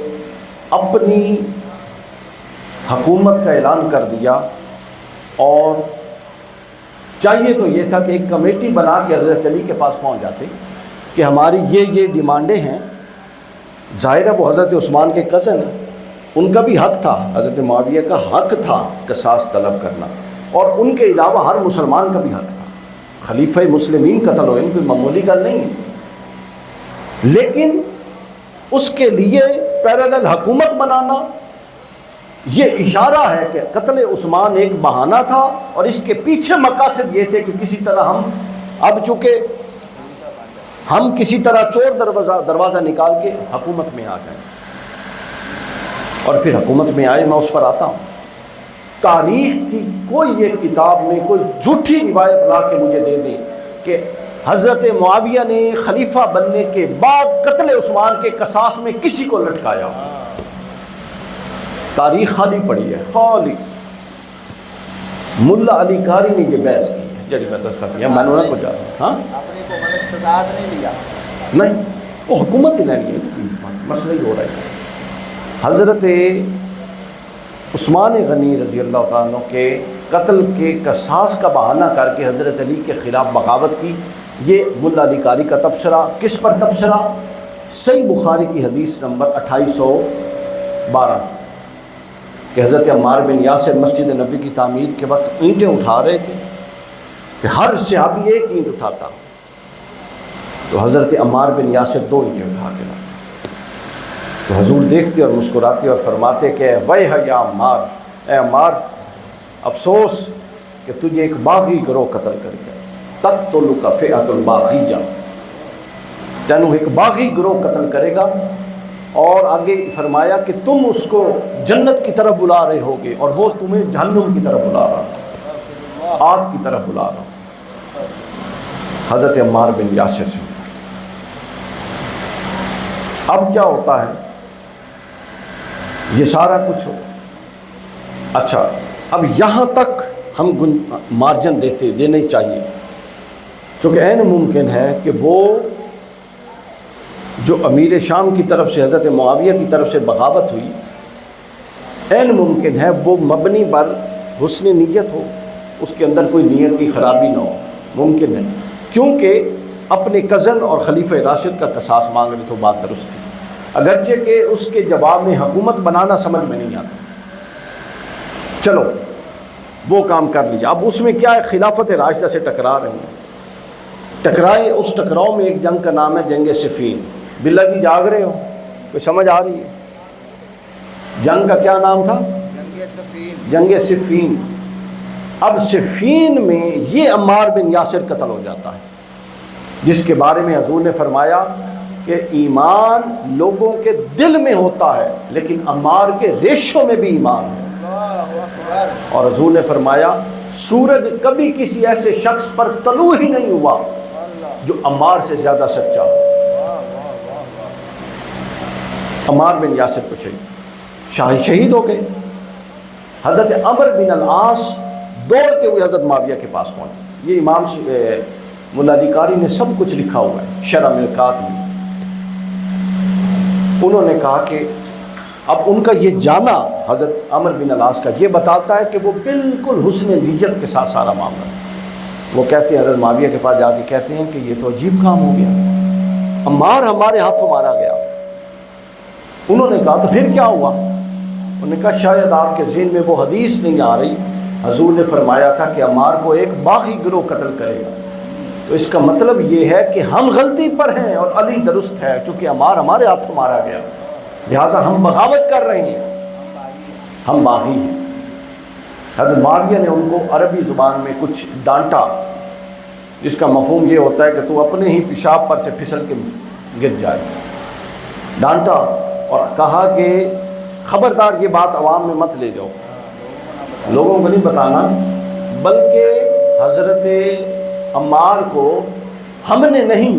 اپنی حکومت کا اعلان کر دیا، اور چاہیے تو یہ تھا کہ ایک کمیٹی بنا کے حضرت علی کے پاس پہنچ جاتے کہ ہماری یہ ڈیمانڈیں ہیں. ظاہر ہے وہ حضرت عثمان کے کزن ہیں، ان کا بھی حق تھا، حضرت معاویہ کا حق تھا قصاص طلب کرنا، اور ان کے علاوہ ہر مسلمان کا بھی حق تھا. خلیفہ مسلمین قتل ہوئے، کوئی معمولی گل نہیں ہے. لیکن اس کے لیے پیرالل حکومت بنانا یہ اشارہ ہے کہ قتل عثمان ایک بہانہ تھا، اور اس کے پیچھے مقاصد یہ تھے کہ کسی طرح اب چونکہ ہم کسی طرح چور دروازہ نکال کے حکومت میں آ جائیں. اور پھر حکومت میں آئے، میں اس پر آتا ہوں. تاریخ کی کوئی ایک کتاب میں کوئی جھوٹی روایت لا کے مجھے دے دیں کہ حضرت معاویہ نے خلیفہ بننے کے بعد قتل عثمان کے قصاص میں کسی کو لٹکایا. تاریخ خالی پڑی ہے، خالی. ملا علی قاری نے یہ بحث کی ہے جڑی میں دستا کیا، میں نے کو جا ہاں اپنے کو اختصاص نہیں لیا، نہیں، وہ حکومت ہی نہیں ہے، مسئلہ ہی ہو رہا ہے. حضرت عثمان غنی رضی اللہ تعالیٰ عنہ کے قتل کے قصاص کا بہانہ کر کے حضرت علی کے خلاف بغاوت کی. یہ ملا علی قاری کا تبصرہ. کس پر تبصرہ؟ صحیح بخاری کی حدیث نمبر 2812 کہ حضرت عمار بن یاسر مسجد نبی کی تعمیر کے وقت اینٹیں اٹھا رہے تھے کہ ہر صحابی ایک اینٹ اٹھاتا، تو حضرت عمار بن یاسر 2 اینٹیں اٹھا کے لاتے. تو حضور دیکھتے اور مسکراتے اور فرماتے کہ ویح یا عمار، اے عمار افسوس کہ تجھے ایک باغی گروہ قتل کر گیا. تقتلک فئۃ الباغیہ، تینوں ایک باغی گروہ قتل کرے گا. اور آگے فرمایا کہ تم اس کو جنت کی طرف بلا رہے ہوگے، اور وہ تمہیں جہنم کی طرف بلا رہا، آگ کی طرف بلا رہا. حضرت عمار بن یاسر سے اب کیا ہوتا ہے، یہ سارا کچھ ہو. اچھا، اب یہاں تک ہم مارجن دینے چاہیے، چونکہ عین ممکن ہے کہ وہ جو امیر شام کی طرف سے حضرت معاویہ کی طرف سے بغاوت ہوئی، عین ممکن ہے وہ مبنی پر حسن نیت ہو، اس کے اندر کوئی نیت کی خرابی نہ ہو. ممکن ہے، کیونکہ اپنے کزن اور خلیفہ راشد کا قصاص مانگ رہے تو بات درست تھی، اگرچہ کہ اس کے جواب میں حکومت بنانا سمجھ میں نہیں آتا. چلو وہ کام کر لیا. اب اس میں کیا ہے، خلافت راشدہ سے ٹکرا رہے ہیں. ٹکرائے، اس ٹکراؤ میں ایک جنگ کا نام ہے جنگ صفین. بلا جی جاگ رہے ہو؟ کوئی سمجھ آ رہی ہے؟ جنگ کا کیا نام تھا؟ جنگ صفین. جنگ صفین. اب صفین میں یہ عمار بن یاسر قتل ہو جاتا ہے، جس کے بارے میں حضور نے فرمایا کہ ایمان لوگوں کے دل میں ہوتا ہے، لیکن عمار کے ریشوں میں بھی ایمان ہے. اللہ اکبر. اور حضور نے فرمایا سورج کبھی کسی ایسے شخص پر طلوع ہی نہیں ہوا جو عمار سے زیادہ سچا ہو. عمار بن یاسر کو شہید ہو گئے. حضرت عمر بن العاص دوڑتے ہوئے حضرت معاویہ کے پاس پہنچے. یہ امام ملا علی قاری نے سب کچھ لکھا ہوا ہے شرح ملکات میں. انہوں نے کہا کہ اب ان کا یہ جانا حضرت عمر بن العاص کا یہ بتاتا ہے کہ وہ بالکل حسن نیت کے ساتھ سارا معاملہ ہے. وہ کہتے ہیں حضرت معاویہ کے پاس جا کے کہتے ہیں کہ یہ تو عجیب کام ہو گیا، عمار ہمارے ہاتھوں مارا گیا. انہوں نے کہا تو پھر کیا ہوا؟ انہوں نے کہا شاید آپ کے ذہن میں وہ حدیث نہیں آ رہی حضور نے فرمایا تھا کہ عمار کو ایک باغی گروہ قتل کرے گا، تو اس کا مطلب یہ ہے کہ ہم غلطی پر ہیں اور علی درست ہے، چونکہ عمار ہمارے ہاتھوں مارا گیا، لہٰذا ہم بغاوت کر رہے ہیں، ہم باغی ہیں۔ حضرت معاویہ نے ان کو عربی زبان میں کچھ ڈانٹا، جس کا مفہوم یہ ہوتا ہے کہ تو اپنے ہی پیشاب پر سے پھسل کے گر جائے، ڈانٹا اور کہا کہ خبردار یہ بات عوام میں مت لے جاؤ، لوگوں کو نہیں بتانا، بلکہ حضرت عمار کو ہم نے نہیں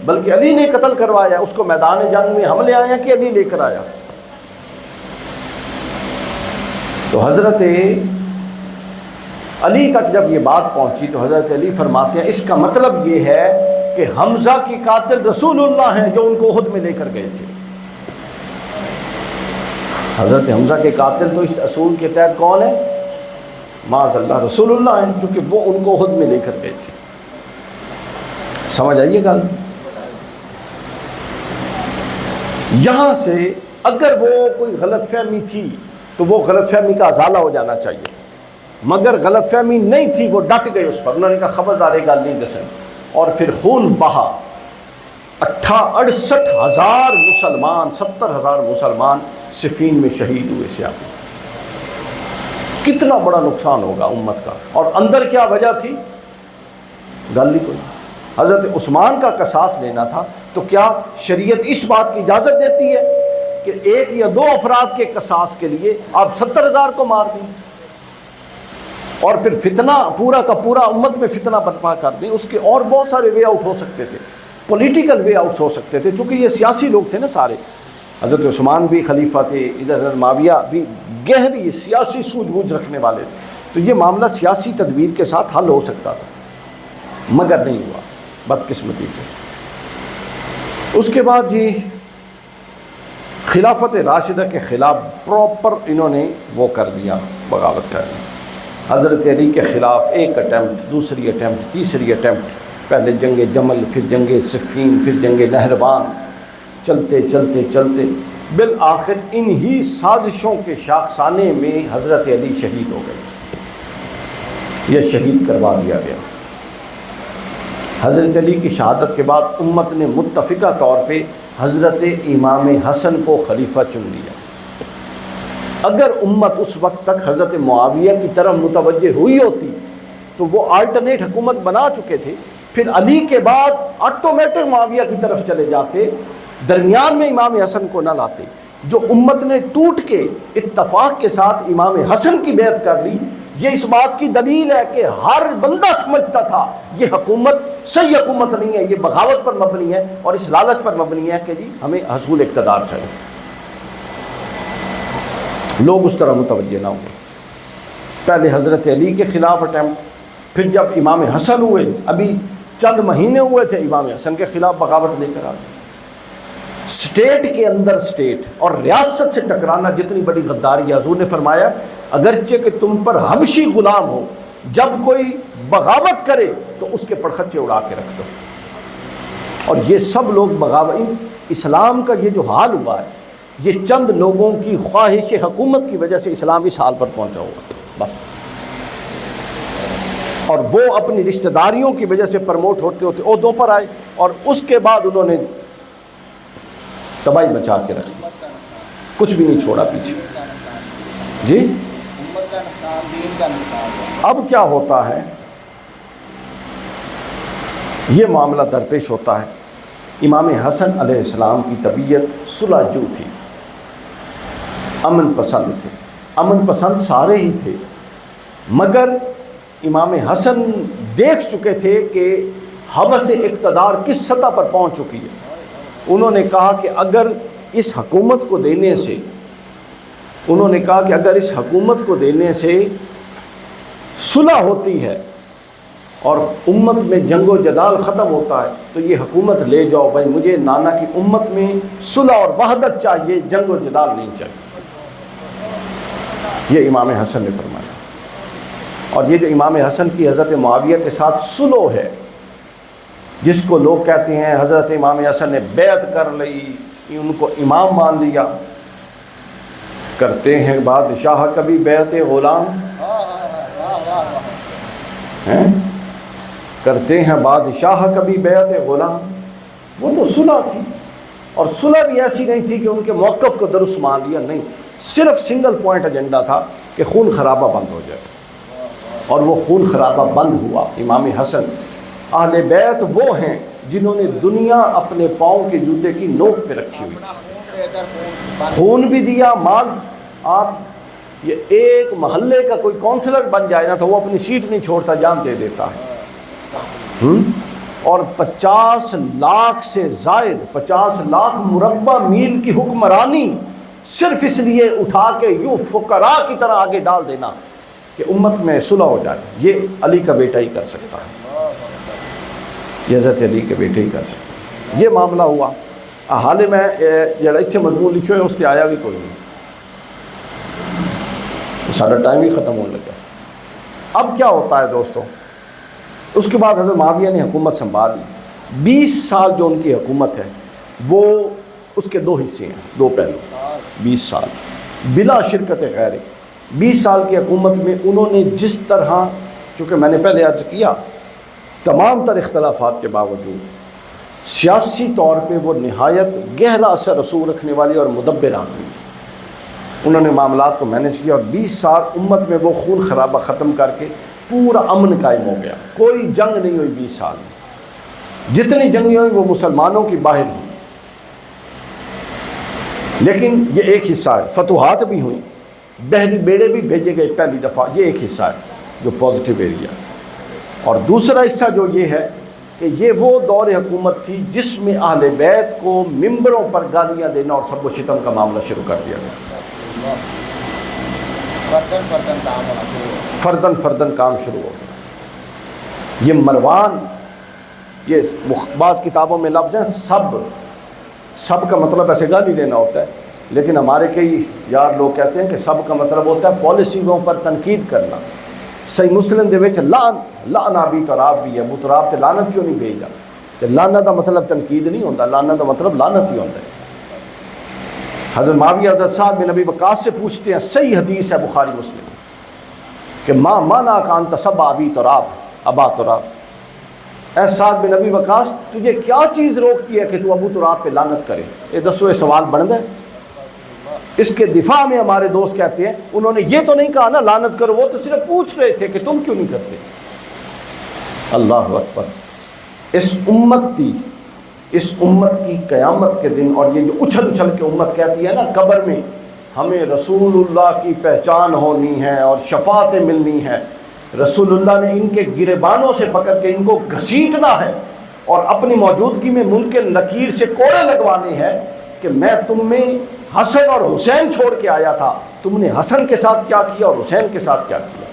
بلکہ علی نے قتل کروایا، اس کو میدان جنگ میں ہم لے آئے کہ علی لے کر آیا۔ تو حضرت علی تک جب یہ بات پہنچی تو حضرت علی فرماتے ہیں اس کا مطلب یہ ہے کہ حمزہ کی قاتل رسول اللہ ہیں جو ان کو احد میں لے کر گئے تھے۔ حضرت حمزہ کے قاتل تو اس اصول کے تحت کون ہے؟ معاذ اللہ رسول اللہ ہیں، چونکہ وہ ان کو احد میں لے کر گئے تھے۔ سمجھ آئیے گا؟ یہاں سے اگر وہ کوئی غلط فہمی تھی تو وہ غلط فہمی کا ازالہ ہو جانا چاہیے تھا، مگر غلط فہمی نہیں تھی، وہ ڈٹ گئے اس پر، انہوں نے کہا خبردار یہ گل نہیں دسیں، اور پھر خون بہا، 68,000 مسلمان، 70,000 مسلمان صفین میں شہید ہوئے سیاسی۔ کتنا بڑا نقصان ہوگا امت کا، اور اندر کیا وجہ تھی؟ گل ہی کوئی۔ حضرت عثمان کا قصاص لینا تھا، تو کیا شریعت اس بات کی اجازت دیتی ہے کہ ایک یا دو افراد کے قصاص کے لیے آپ 70,000 کو مار دیں اور پھر فتنہ پورا کا پورا امت میں فتنہ برپا کر دیں؟ اس کے اور بہت سارے وے آؤٹ ہو سکتے تھے، پولیٹیکل وے آؤٹس ہو سکتے تھے، چونکہ یہ سیاسی لوگ تھے نا سارے۔ حضرت عثمان بھی خلیفہ تھے، ادھر حضرت معاویہ بھی گہری سیاسی سوجھ بوجھ رکھنے والے تھے، تو یہ معاملہ سیاسی تدبیر کے ساتھ حل ہو سکتا تھا، مگر نہیں ہوا بدقسمتی سے۔ اس کے بعد یہ خلافت راشدہ کے خلاف پراپر انہوں نے وہ کر دیا، بغاوت کر دی۔ حضرت علی کے خلاف ایک اٹیمپٹ، دوسری اٹیمپٹ، تیسری اٹیمپٹ، پہلے جنگ جمل، پھر جنگ صفین، پھر جنگ نہروان، چلتے چلتے چلتے بالآخر انہی سازشوں کے شاخسانے میں حضرت علی شہید ہو گئے، یہ شہید کروا دیا گیا۔ حضرت علی کی شہادت کے بعد امت نے متفقہ طور پہ حضرت امام حسن کو خلیفہ چن لیا۔ اگر امت اس وقت تک حضرت معاویہ کی طرف متوجہ ہوئی ہوتی تو وہ آلٹرنیٹ حکومت بنا چکے تھے، پھر علی کے بعد آٹومیٹک معاویہ کی طرف چلے جاتے، درمیان میں امام حسن کو نہ لاتے۔ جو امت نے ٹوٹ کے اتفاق کے ساتھ امام حسن کی بیعت کر لی، یہ اس بات کی دلیل ہے کہ ہر بندہ سمجھتا تھا یہ حکومت صحیح حکومت نہیں ہے، یہ بغاوت پر مبنی ہے اور اس لالچ پر مبنی ہے کہ جی ہمیں حصول اقتدار چاہیے۔ لوگ اس طرح متوجہ نہ ہوئے۔ پہلے حضرت علی کے خلاف اٹیمپٹ، پھر جب امام حسن ہوئے، ابھی چند مہینے ہوئے تھے، امام حسن کے خلاف بغاوت لے کر آ گئے۔ اسٹیٹ کے اندر اسٹیٹ اور ریاست سے ٹکرانا جتنی بڑی غداری ہے۔ حضور نے فرمایا اگرچہ کہ تم پر حبشی غلام ہو، جب کوئی بغاوت کرے تو اس کے پرخچے اڑا کے رکھ دو۔ اور یہ سب لوگ بغاوت، اسلام کا یہ جو حال ہوا ہے، یہ چند لوگوں کی خواہش حکومت کی وجہ سے اسلام اس حال پر پہنچا ہوا بس۔ اور وہ اپنی رشتہ داریوں کی وجہ سے پرموٹ ہوتے ہوتے عہدوں پر آئے، اور اس کے بعد انہوں نے تباہی مچا کے رکھی، کچھ بھی نہیں چھوڑا پیچھے۔ جی اب کیا ہوتا ہے؟ یہ معاملہ درپیش ہوتا ہے۔ امام حسن علیہ السلام کی طبیعت صلح جو تھی، امن پسند تھے، امن پسند سارے ہی تھے، مگر امام حسن دیکھ چکے تھے کہ ہوس اقتدار کس سطح پر پہنچ چکی ہے۔ انہوں نے کہا کہ اگر اس حکومت کو دینے سے، انہوں نے کہا کہ اگر اس حکومت کو دینے سے صلح ہوتی ہے اور امت میں جنگ و جدال ختم ہوتا ہے تو یہ حکومت لے جاؤ بھائی، مجھے نانا کی امت میں صلح اور وحدت چاہیے، جنگ و جدال نہیں چاہیے۔ یہ امام حسن نے فرمایا۔ اور یہ جو امام حسن کی حضرت معاویہ کے ساتھ صلح ہے، جس کو لوگ کہتے ہیں حضرت امام حسن نے بیعت کر لی، ان کو امام مان لیا، کرتے ہیں بادشاہ کبھی بیعت غلام، ہیں کرتے ہیں بادشاہ کبھی بیعت غلام. وہ تو صلح تھی، اور صلح بھی ایسی نہیں تھی کہ ان کے موقف کو درست مان لیا، نہیں، صرف سنگل پوائنٹ ایجنڈا تھا کہ خون خرابہ بند ہو جائے، اور وہ خون خرابہ بند ہوا. امام حسن اہل بیت وہ ہیں جنہوں نے دنیا اپنے پاؤں کے جوتے کی نوک پہ رکھی ہوئی تھی، خون بھی دیا، مال. آپ یہ ایک محلے کا کوئی کونسلر بن جائے نا تو وہ اپنی سیٹ نہیں چھوڑتا، جان دے دیتا ہے. اور 50 لاکھ سے زائد 50 لاکھ مربع میل کی حکمرانی صرف اس لیے اٹھا کے یوں فقراء کی طرح آگے ڈال دینا کہ امت میں صلح ہو جائے. یہ علی کا بیٹا ہی کر سکتا ہے، یہ حضرت علی کے بیٹے ہی کر سکتے ہیں. یہ معاملہ ہوا. حالے میں جڑا اتنے مضمون لکھے ہوئے اس سے آیا بھی کوئی نہیں، تو سارا ٹائم ہی ختم ہونے لگا. اب کیا ہوتا ہے دوستوں، اس کے بعد حضرت معاویہ نے حکومت سنبھال لی. 20 سال جو ان کی حکومت ہے وہ اس کے دو حصے ہیں، دو پہلو. 20 سال بلا شرکت غیر. 20 سال کی حکومت میں انہوں نے جس طرح، چونکہ میں نے پہلے عرض کیا، تمام تر اختلافات کے باوجود سیاسی طور پہ وہ نہایت گہرا اثر رسوخ رکھنے والی اور مدبر آدمی تھی. انہوں نے معاملات کو مینیج کیا، اور 20 سال امت میں وہ خون خرابہ ختم کر کے پورا امن قائم ہو گیا. کوئی جنگ نہیں ہوئی 20 سال میں. جتنی جنگیں ہوئی وہ مسلمانوں کی باہر ہوئی. لیکن یہ ایک حصہ ہے. فتوحات بھی ہوئیں، بحری بیڑے بھی بھیجے گئے پہلی دفعہ، یہ ایک حصہ ہے جو پازیٹیو ایریا. اور دوسرا حصہ جو یہ ہے کہ یہ وہ دور حکومت تھی جس میں اہل بیت کو ممبروں پر گالیاں دینا اور سب و شتم کا معاملہ شروع کر دیا گیا. فردن کام شروع ہو گیا. یہ مروان، یہ بعض کتابوں میں لفظ ہیں سب کا مطلب ایسے گالی دینا ہوتا ہے، لیکن ہمارے کئی یار لوگ کہتے ہیں کہ سب کا مطلب ہوتا ہے پالیسیوں پر تنقید کرنا. صحیح مسلم دے وچ لعن ابی تراب بھی ہے. ابو تراب تے لعنت کیوں نہیں بھیجا؟ کہ لعنت دا مطلب تنقید نہیں ہوتا، لعنت دا مطلب لعنت ہی ہوتا ہے. حضرت معاویہ حضرت سعد بن نبی وقاص سے پوچھتے ہیں، صحیح حدیث ہے بخاری مسلم، کہ ما مانا کان تسب ابی تراب ابا تراب. اے سعد بن نبی وقاص، تجھے کیا چیز روکتی ہے کہ تو ابو تراب پہ لعنت کرے؟ یہ دسو، یہ سوال بنتا ہے؟ اس کے دفاع میں ہمارے دوست کہتے ہیں انہوں نے یہ تو نہیں کہا نا لعنت کرو، وہ تو صرف پوچھ رہے تھے کہ تم کیوں نہیں کرتے. اللہ اکبر. اس امت کی قیامت کے دن، اور یہ جو اچھل کے امت کہتی ہے نا قبر میں ہمیں رسول اللہ کی پہچان ہونی ہے اور شفاعتیں ملنی ہے، رسول اللہ نے ان کے گریبانوں سے پکڑ کے ان کو گھسیٹنا ہے اور اپنی موجودگی میں منکر نکیر سے کوڑے لگوانے ہیں کہ میں تم میں حسن اور حسین چھوڑ کے آیا تھا، تم نے حسن کے ساتھ کیا کیا اور حسین کے ساتھ کیا کیا.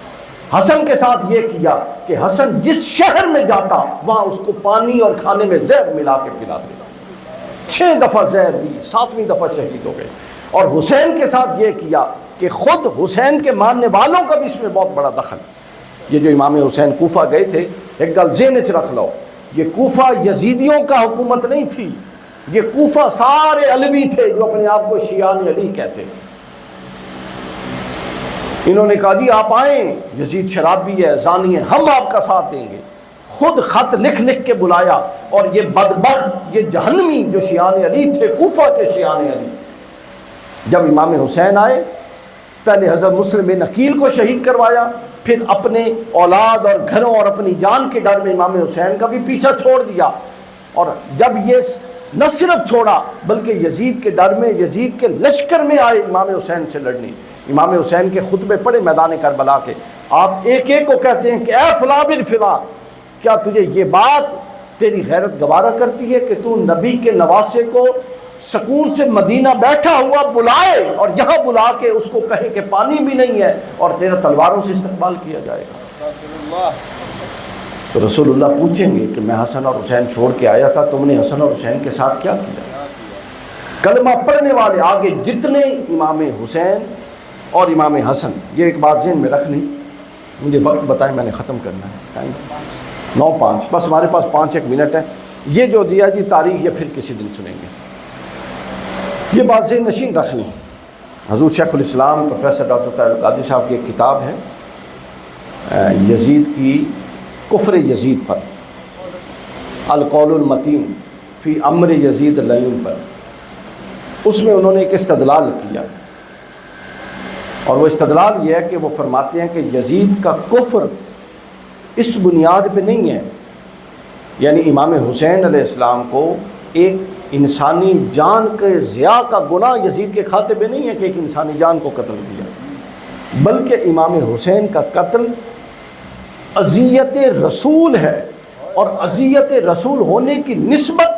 حسن کے ساتھ یہ کیا کہ حسن جس شہر میں جاتا وہاں اس کو پانی اور کھانے میں زہر ملا کے پلاتے. 6 دفعہ زہر دی، 7ویں دفعہ شہید ہو گئے. اور حسین کے ساتھ یہ کیا کہ خود حسین کے ماننے والوں کا بھی اس میں بہت بڑا دخل. یہ جو امام حسین کوفہ گئے تھے، ایک گل ذہن وچ رکھ لو، یہ کوفہ یزیدیوں کا حکومت نہیں تھی، یہ کوفہ سارے علوی تھے جو اپنے آپ کو شیعان علی کہتے تھے. انہوں نے کہا جی آپ آئیں، یزید شرابی ہے، زانی ہے، ہم آپ کا ساتھ دیں گے. خود خط لکھ کے بلایا. اور یہ بدبخت، یہ جہنمی جو شیعان علی تھے، کوفہ کے شیعان علی، جب امام حسین آئے پہلے حضرت مسلم بن عقیل کو شہید کروایا، پھر اپنے اولاد اور گھروں اور اپنی جان کے ڈر میں امام حسین کا بھی پیچھا چھوڑ دیا. اور جب یہ نہ صرف چھوڑا بلکہ یزید کے ڈر میں، یزید کے لشکر میں آئے امام حسین سے لڑنے. امام حسین کے خطبے پڑھے میدان کربلا کے، آپ ایک ایک کو کہتے ہیں کہ اے فلاں بن فلاں، کیا تجھے یہ بات تیری غیرت گوارا کرتی ہے کہ تو نبی کے نواسے کو سکون سے مدینہ بیٹھا ہوا بلائے اور یہاں بلا کے اس کو کہے کہ پانی بھی نہیں ہے اور تیرا تلواروں سے استقبال کیا جائے گا؟ تو رسول اللہ پوچھیں گے کہ میں حسن اور حسین چھوڑ کے آیا تھا، تم نے حسن اور حسین کے ساتھ کیا کیا؟ کلمہ پڑھنے والے آگے جتنے امام حسین اور امام حسن، یہ ایک بات ذہن میں رکھنی، مجھے وقت بتائیں، میں نے ختم کرنا ہے، 9:05، بس ہمارے پاس 5-1 منٹ ہے. یہ جو دیا جی تاریخ یہ پھر کسی دن سنیں گے. یہ بات ذہن نشین رکھ لیں. حضور شیخ الاسلام پروفیسر ڈاکٹر طاہر القادری صاحب کی ایک کتاب ہے یزید کی کفر یزید پر، القول المتین فی امر یزید اللعین پر، اس میں انہوں نے ایک استدلال کیا، اور وہ استدلال یہ ہے کہ وہ فرماتے ہیں کہ یزید کا کفر اس بنیاد پہ نہیں ہے، یعنی امام حسین علیہ السلام کو ایک انسانی جان کے ضیاء کا گناہ یزید کے کھاتے پہ نہیں ہے کہ ایک انسانی جان کو قتل کیا، بلکہ امام حسین کا قتل اذیت رسول ہے، اور اذیت رسول ہونے کی نسبت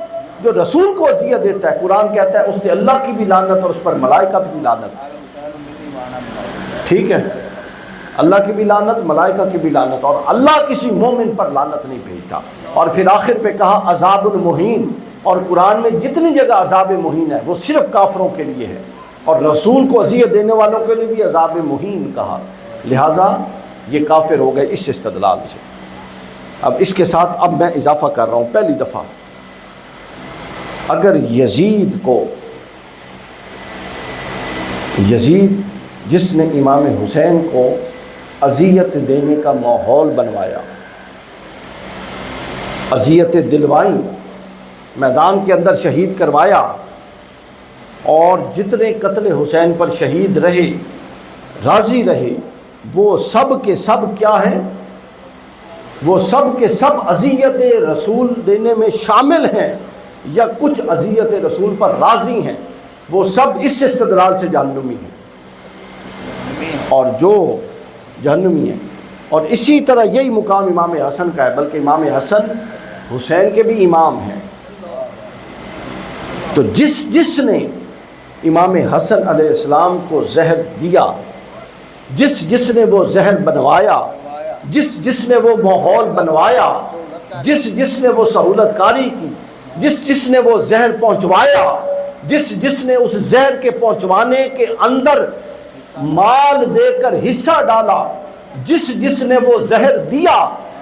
جو رسول کو اذیت دیتا ہے، قرآن کہتا ہے اس پہ اللہ کی بھی لعنت اور اس پر ملائکہ کی بھی لعنت، ٹھیک ہے، اللہ کی بھی لعنت، ملائکہ کی بھی لعنت، اور اللہ کسی مومن پر لعنت نہیں بھیجتا۔ اور پھر آخر پہ کہا عذاب المہین، اور قرآن میں جتنی جگہ عذاب مہین ہے وہ صرف کافروں کے لیے ہے، اور رسول کو اذیت دینے والوں کے لیے بھی عذاب مہین کہا، لہٰذا یہ کافر ہو گئے اس استدلال سے۔ اب اس کے ساتھ اب میں اضافہ کر رہا ہوں، پہلی دفعہ اگر یزید جس نے امام حسین کو اذیت دینے کا ماحول بنوایا، اذیت دلوائی، میدان کے اندر شہید کروایا، اور جتنے قتل حسین پر شہید رہے، راضی رہے، وہ سب کے سب کیا ہیں؟ وہ سب کے سب اذیت رسول دینے میں شامل ہیں یا کچھ اذیت رسول پر راضی ہیں، وہ سب اس استدلال سے جہنمی ہیں، اور جو جہنمی ہیں۔ اور اسی طرح یہی مقام امام حسن کا ہے، بلکہ امام حسن حسین کے بھی امام ہیں، تو جس نے امام حسن علیہ السلام کو زہر دیا، جس نے وہ زہر بنوایا، جس نے وہ ماحول بنوایا، جس نے وہ سہولت کاری کی، جس نے وہ زہر پہنچوایا، جس نے اس زہر کے پہنچوانے کے اندر مال دے کر حصہ ڈالا، جس نے وہ زہر دیا،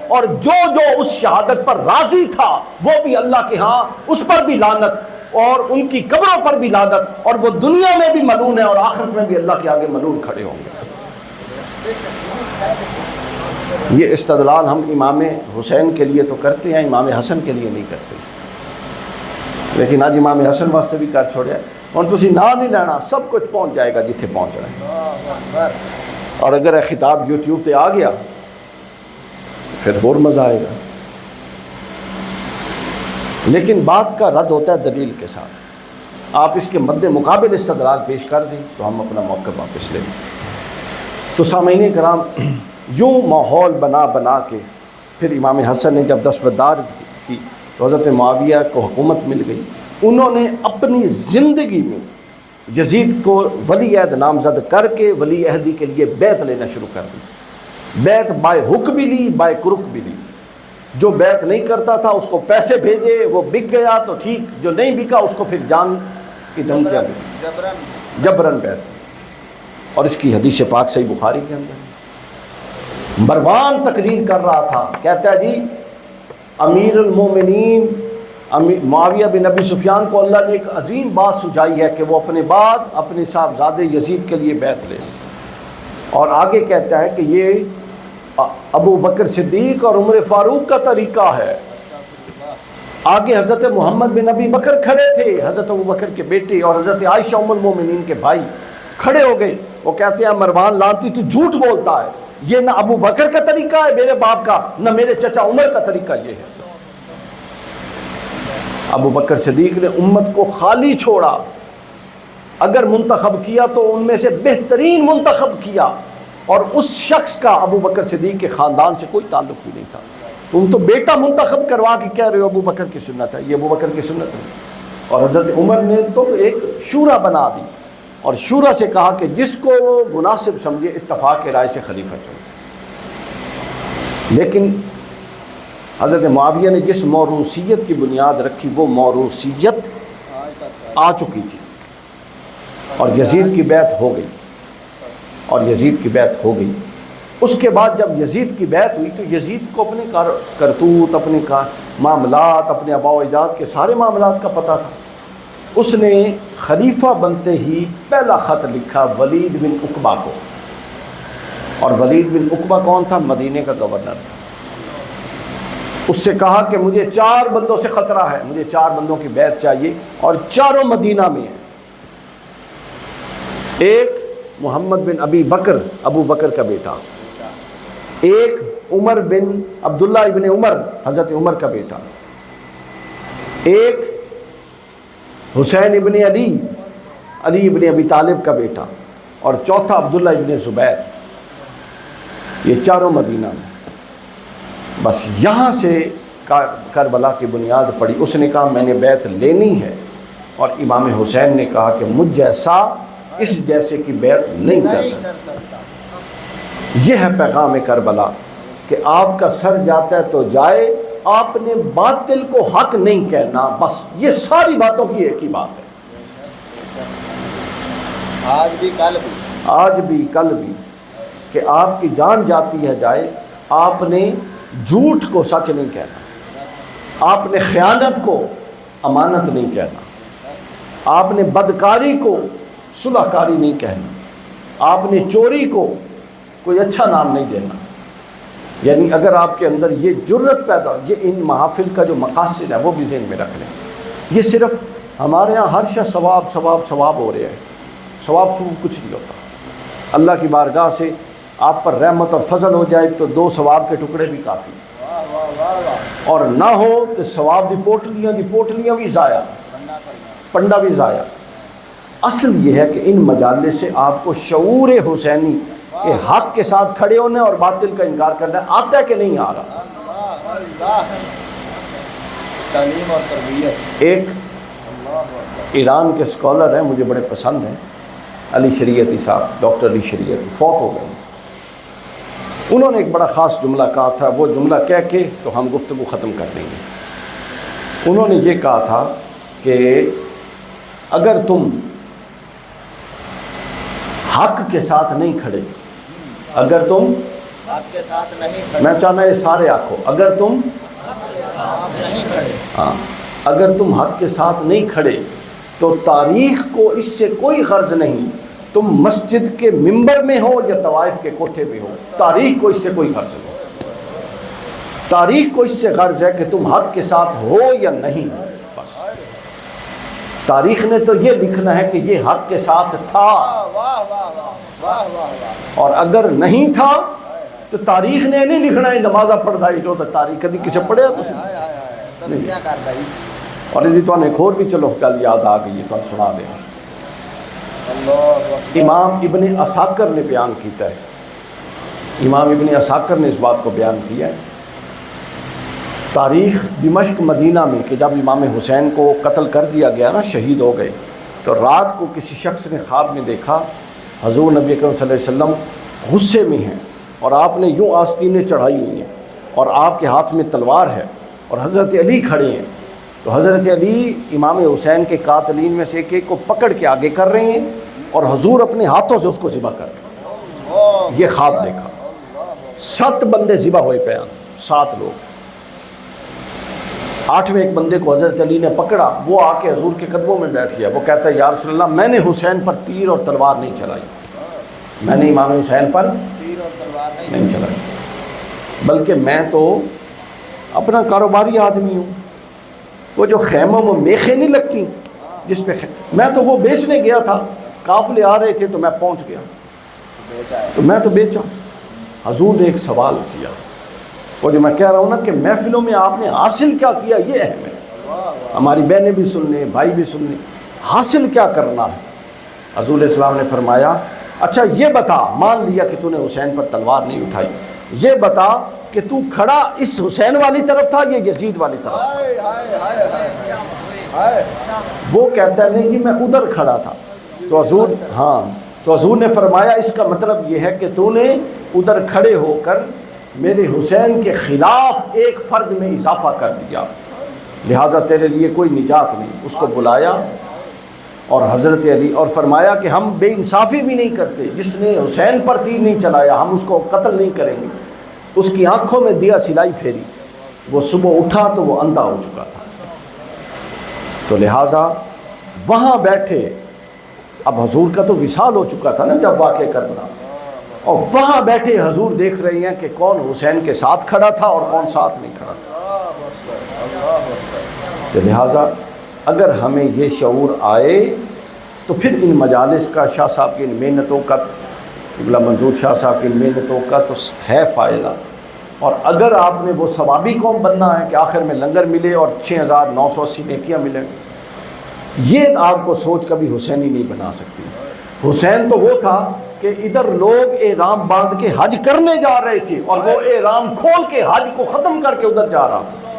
اور جو اس شہادت پر راضی تھا، وہ بھی اللہ کے ہاں اس پر بھی لعنت، اور ان کی قبروں پر بھی لعنت، اور وہ دنیا میں بھی ملعون ہے اور آخرت میں بھی اللہ کے آگے ملعون کھڑے ہوں گے۔ یہ استدلال ہم امام حسین کے لیے تو کرتے ہیں، امام حسن کے لیے نہیں کرتے، لیکن آج امام حسن واسطے بھی کر چھوڑیا، اور تسی نہ نہیں لینا، سب کچھ پہنچ جائے گا جتھے پہنچ رہا ہے، اور اگر یہ خطاب یوٹیوب پہ آ گیا پھر اور مزہ آئے گا، لیکن بات کا رد ہوتا ہے دلیل کے ساتھ۔ آپ اس کے مد مقابل استدلال پیش کر دیں تو ہم اپنا موقف واپس لیں۔ تو سامعین کرام، یوں ماحول بنا کے پھر امام حسن نے جب دستبردار کی تو حضرت معاویہ کو حکومت مل گئی، انہوں نے اپنی زندگی میں یزید کو ولی عہد نامزد کر کے ولی عہدی کے لیے بیعت لینا شروع کر دی۔ بیعت بائے حق بھی لی، بائے کرک بھی لی۔ جو بیعت نہیں کرتا تھا اس کو پیسے بھیجے، وہ بک گیا تو ٹھیک، جو نہیں بکا اس کو پھر جان کی دھمکیاں دی، جبرن بیعت۔ اور اس کی حدیث پاک صحیح بخاری کے اندر مروان تقریر کر رہا تھا، کہتا ہے جی امیر المومنین معاویہ بن ابی سفیان کو اللہ نے ایک عظیم بات سجائی ہے کہ وہ اپنے بعد اپنے صاحبزادے یزید کے لیے بیعت لے، اور آگے کہتا ہے کہ یہ ابو بکر صدیق اور عمر فاروق کا طریقہ ہے۔ آگے حضرت محمد بن ابی بکر کھڑے تھے، حضرت ابو بکر کے بیٹے، اور حضرت عائشہ ام المومنین کے بھائی کھڑے ہو گئے۔ وہ کہتے ہیں مروان لعنتی تو جھوٹ بولتا ہے، یہ نہ ابو بکر کا طریقہ ہے میرے باپ کا، نہ میرے چچا عمر کا طریقہ یہ ہے۔ ابو بکر صدیق نے امت کو خالی چھوڑا، اگر منتخب کیا تو ان میں سے بہترین منتخب کیا، اور اس شخص کا ابو بکر صدیق کے خاندان سے کوئی تعلق بھی نہیں تھا۔ تم تو بیٹا منتخب کروا کے کہہ رہے ہو ابو بکر کی سنت ہے، یہ ابو بکر کی سنت ہے۔ اور حضرت عمر نے تو ایک شورا بنا دی، اور شورا سے کہا کہ جس کو مناسب سمجھے اتفاق کے رائے سے خلیفہ چنے۔ لیکن حضرت معاویہ نے جس موروثیت کی بنیاد رکھی وہ موروثیت آ چکی تھی، اور یزید کی بیعت ہو گئی، اور یزید کی بیعت ہو گئی۔ اس کے بعد جب یزید کی بیعت ہوئی تو یزید کو اپنے کرتوت، اپنے معاملات، اپنے آباء و اجداد کے سارے معاملات کا پتہ تھا۔ اس نے خلیفہ بنتے ہی پہلا خط لکھا ولید بن عقبہ کو، اور ولید بن عقبہ کون تھا؟ مدینے کا گورنر تھا۔ اس سے کہا کہ مجھے 4 بندوں سے خطرہ ہے، مجھے 4 بندوں کی بیعت چاہیے، اور چاروں مدینہ میں ہیں۔ ایک محمد بن ابی بکر، ابو بکر کا بیٹا، ایک عمر بن عبداللہ ابن عمر، حضرت عمر کا بیٹا، ایک حسین ابن علی، علی ابن ابی طالب کا بیٹا، اور چوتھا عبداللہ ابن زبیر۔ یہ چاروں مدینہ میں۔ بس یہاں سے کربلا کی بنیاد پڑی۔ اس نے کہا میں نے بیعت لینی ہے، اور امام حسین نے کہا کہ مجھ جیسا اس جیسے کی بیعت نہیں کر سکتا۔ یہ ہے پیغام کربلا کہ آپ کا سر جاتا ہے تو جائے، آپ نے باطل کو حق نہیں کہنا، بس یہ ساری باتوں کی ایک ہی بات ہے۔ آج بھی کل بھی، آج بھی کل بھی، کہ آپ کی جان جاتی ہے جائے، آپ نے جھوٹ کو سچ نہیں کہنا، آپ نے خیانت کو امانت نہیں کہنا، آپ نے بدکاری کو صلح کاری نہیں کہنا، آپ نے چوری کو کوئی اچھا نام نہیں دینا۔ یعنی اگر آپ کے اندر یہ جرت پیدا، یہ ان محافل کا جو مقاصد ہے وہ بھی ذہن میں رکھ لیں۔ یہ صرف ہمارے ہاں ہر شے ثواب ثواب ثواب ہو رہے ہیں، ثواب ثواب کچھ نہیں ہوتا۔ اللہ کی بارگاہ سے آپ پر رحمت اور فضل ہو جائے تو 2 ثواب کے ٹکڑے بھی کافی، اور نہ ہو تو ثواب دی پوٹلیاں بھی ضائع، پنڈا بھی ضائع۔ اصل یہ ہے کہ ان مجالس سے آپ کو شعور حسینی کہ حق کے ساتھ کھڑے ہونے اور باطل کا انکار کرنا آتا ہے کہ نہیں آ رہا۔ تعلیم اور تربیت۔ ایک ایران کے اسکالر ہیں، مجھے بڑے پسند ہیں، علی شریعتی صاحب، ڈاکٹر علی شریعتی، فوت ہو گئے۔ انہوں نے ایک بڑا خاص جملہ کہا تھا، وہ جملہ کہہ کے تو ہم گفتگو ختم کر دیں گے۔ انہوں نے یہ کہا تھا کہ اگر تم حق کے ساتھ نہیں کھڑے، اگر تم آپ کے ساتھ نہیں کھڑے، میں چاہنا یہ سارے آنکھوں، اگر تم آپ نہیں کھڑے، ہاں اگر تم حق کے ساتھ نہیں کھڑے تو تاریخ کو اس سے کوئی غرض نہیں، تم مسجد کے ممبر میں ہو یا طوائف کے کوٹھے میں ہو، تاریخ کو اس سے کوئی غرض نہیں۔ تاریخ کو اس سے غرض ہے کہ تم حق کے ساتھ ہو یا نہیں، بس۔ تاریخ نے تو یہ لکھنا ہے کہ یہ حق کے ساتھ تھا، واہ واہ واہ واہ واہ واہ، اور اگر نہیں تھا تو تاریخ نے نہیں لکھنا ہے نمازہ پڑھتا ہی تو تاریخ کدی کسے پڑھیا تو ہائے ہائے ہائے، تسبیح کردا ہی۔ اور یہ تو ایک اور بھی چلو گل یاد آ گئی ہے تو سنا دیں۔ اللہ اکبر۔ امام ابن عساکر نے بیان کیتا ہے، امام ابن عساکر نے اس بات کو بیان کیا ہے، تاریخ دمشق مدینہ میں، کہ جب امام حسین کو قتل کر دیا گیا نا، شہید ہو گئے، تو رات کو کسی شخص نے خواب میں دیکھا حضور نبی اکرم صلی اللہ علیہ وسلم غصے میں ہیں، اور آپ نے یوں آستینیں چڑھائی ہوئی ہیں، اور آپ کے ہاتھ میں تلوار ہے، اور حضرت علی کھڑے ہیں، تو حضرت علی امام حسین کے قاتلین میں سے ایک کو پکڑ کے آگے کر رہے ہیں، اور حضور اپنے ہاتھوں سے اس کو ذبح کر رہے ہیں۔ یہ خواب دیکھا، 7 بندے ذبح ہوئے پہ، 7 لوگ۔ 8ویں ایک بندے کو حضرت علی نے پکڑا، وہ آ کے حضور کے قدموں میں بیٹھ گیا، وہ کہتا ہے یا رسول اللہ میں نے حسین پر تیر اور تلوار نہیں چلائی، میں نے امام حسین پر تیر اور تلوار نہیں چلائی، بلکہ میں تو اپنا کاروباری آدمی ہوں، وہ جو خیموں میں میخیں نہیں لگتی جس پہ میں تو وہ بیچنے گیا تھا، قافلے آ رہے تھے تو میں پہنچ گیا، تو میں تو بیچا۔ حضور نے ایک سوال کیا، وہ جو میں کہہ رہا ہوں نا کہ محفلوں میں آپ نے حاصل کیا کیا یہ اہم ہے، ہماری بہنیں بھی سن لیں، بھائی بھی سن لیں، حاصل کیا کرنا ہے۔ حضور علیہ السلام نے فرمایا اچھا یہ بتا، مان لیا کہ تو نے حسین پر تلوار نہیں اٹھائی، یہ بتا کہ تو کھڑا اس حسین والی طرف تھا یا یزید والی طرف تھا؟ ہائے ہائے ہائے ہائے ہائے۔ وہ کہتا ہے نہیں جی میں ادھر کھڑا تھا، تو حضور تو حضور نے فرمایا اس کا مطلب یہ ہے کہ تو نے ادھر کھڑے ہو کر میرے حسین کے خلاف ایک فرد میں اضافہ کر دیا، لہٰذا تیرے لیے کوئی نجات نہیں۔ اس کو بلایا اور حضرت علی اور فرمایا کہ ہم بے انصافی بھی نہیں کرتے، جس نے حسین پر تیر نہیں چلایا ہم اس کو قتل نہیں کریں گے۔ اس کی آنکھوں میں دیا سلائی پھیری، وہ صبح اٹھا تو وہ اندھا ہو چکا تھا، تو لہٰذا وہاں بیٹھے، اب حضور کا تو وصال ہو چکا تھا نا جب واقع کرنا، اور وہاں بیٹھے حضور دیکھ رہے ہیں کہ کون حسین کے ساتھ کھڑا تھا اور کون ساتھ نہیں کھڑا تھا۔ تو لہٰذا اگر ہمیں یہ شعور آئے تو پھر ان مجالس کا، شاہ صاحب کی ان محنتوں کا، قبلہ منظور شاہ صاحب کی ان محنتوں کا تو ہے فائدہ۔ اور اگر آپ نے وہ ثوابی قوم بننا ہے کہ آخر میں لنگر ملے اور 6980 نیکیاں ملیں، یہ آپ کو سوچ کبھی حسینی نہیں بنا سکتی۔ حسین تو وہ تھا کہ ادھر لوگ احرام باندھ کے حج کرنے جا رہے تھے اور وہ احرام کھول کے حج کو ختم کر کے ادھر جا رہا تھا۔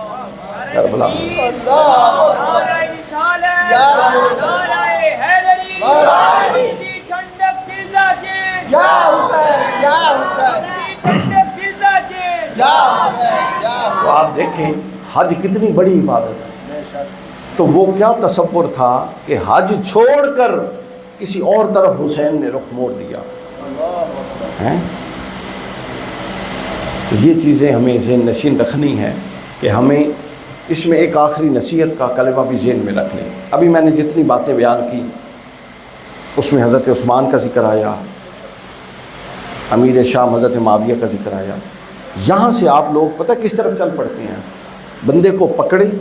تو آپ دیکھیں حج کتنی بڑی عبادت ہے، تو وہ کیا تصور تھا کہ حج چھوڑ کر کسی اور طرف حسین نے رخ موڑ دیا ہے۔ تو یہ چیزیں ہمیں ذہن نشین رکھنی ہے کہ ہمیں اس میں ایک آخری نصیحت کا کلمہ بھی ذہن میں رکھ لیں۔ ابھی میں نے جتنی باتیں بیان کی اس میں حضرت عثمان کا ذکر آیا، امیر شام حضرت معاویہ کا ذکر آیا۔ یہاں سے آپ لوگ پتہ کس طرف چل پڑتے ہیں، بندے کو پکڑیں،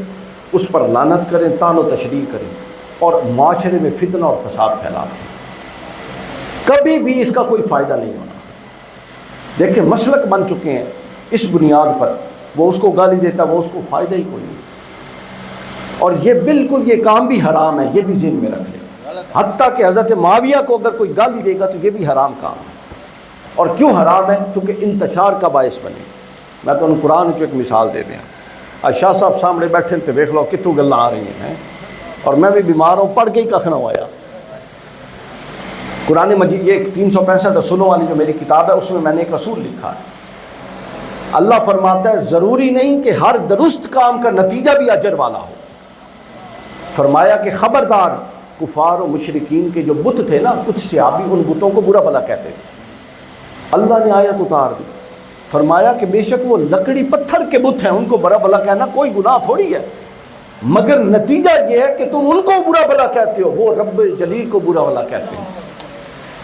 اس پر لعنت کریں، طعن و تشریح کریں اور معاشرے میں فتنہ اور فساد پھیلا دیں۔ کبھی بھی اس کا کوئی فائدہ نہیں ہونا۔ دیکھیں مسلک بن چکے ہیں اس بنیاد پر، وہ اس کو گالی دیتا، وہ اس کو فائدہ ہی کوئی نہیں۔ اور یہ بالکل یہ کام بھی حرام ہے، یہ بھی ذہن میں رکھ لیں۔ حتیٰ کہ حضرت معاویہ کو اگر کوئی گالی دے گا تو یہ بھی حرام کام ہے۔ اور کیوں حرام ہے؟ چونکہ انتشار کا باعث بنے۔ میں تو ان قرآن چو ایک مثال دے دیا، شاہ صاحب سامنے بیٹھے تو دیکھ لو کتوں گلاں آ رہی ہیں، اور میں بھی بیمار ہوں، پڑھ کے ہی کخ نہ ہوا۔ قرآن مجید یہ 365 اصولوں والی جو میری کتاب ہے اس میں نے ایک اصول لکھا ہے۔ اللہ فرماتا ہے ضروری نہیں کہ ہر درست کام کا نتیجہ بھی اجر والا ہو۔ فرمایا کہ خبردار کفار و مشرکین کے جو بت تھے نا، کچھ صحابی ان بتوں کو برا بھلا کہتے تھے۔ اللہ نے آیت اتار دی، فرمایا کہ بے شک وہ لکڑی پتھر کے بت ہیں، ان کو برا بھلا کہنا کوئی گناہ تھوڑی ہے، مگر نتیجہ یہ ہے کہ تم ان کو برا بھلا کہتے ہو، وہ رب جلیل کو برا بھلا کہتے ہیں۔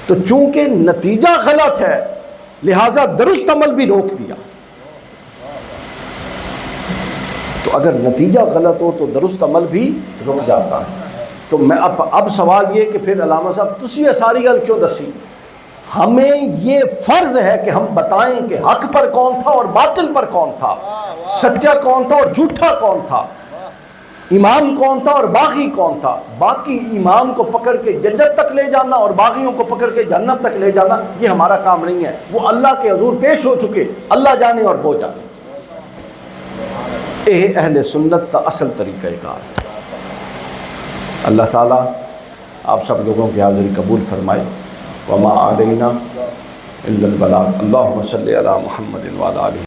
تو چونکہ نتیجہ غلط ہے لہٰذا درست عمل بھی روک دیا۔ تو اگر نتیجہ غلط ہو تو درست عمل بھی رک جاتا ہے۔ تو میں اب سوال یہ کہ پھر علامہ صاحب تسی یہ ساری گل کیوں دسی؟ ہمیں یہ فرض ہے کہ ہم بتائیں کہ حق پر کون تھا اور باطل پر کون تھا، سچا کون تھا اور جھوٹا کون تھا، امام کون تھا اور باغی کون تھا۔ باقی امام کو پکڑ کے جنت تک لے جانا اور باغیوں کو پکڑ کے جہنم تک لے جانا یہ ہمارا کام نہیں ہے، وہ اللہ کے حضور پیش ہو چکے، اللہ جانے اور وہ جانے۔ اہل سنت کا اصل طریقہ کار۔ اللہ تعالیٰ آپ سب لوگوں کی حاضری قبول فرمائے۔ وما علینا الا البلاغ۔ اللہم صلی علی محمد وعلی آلہ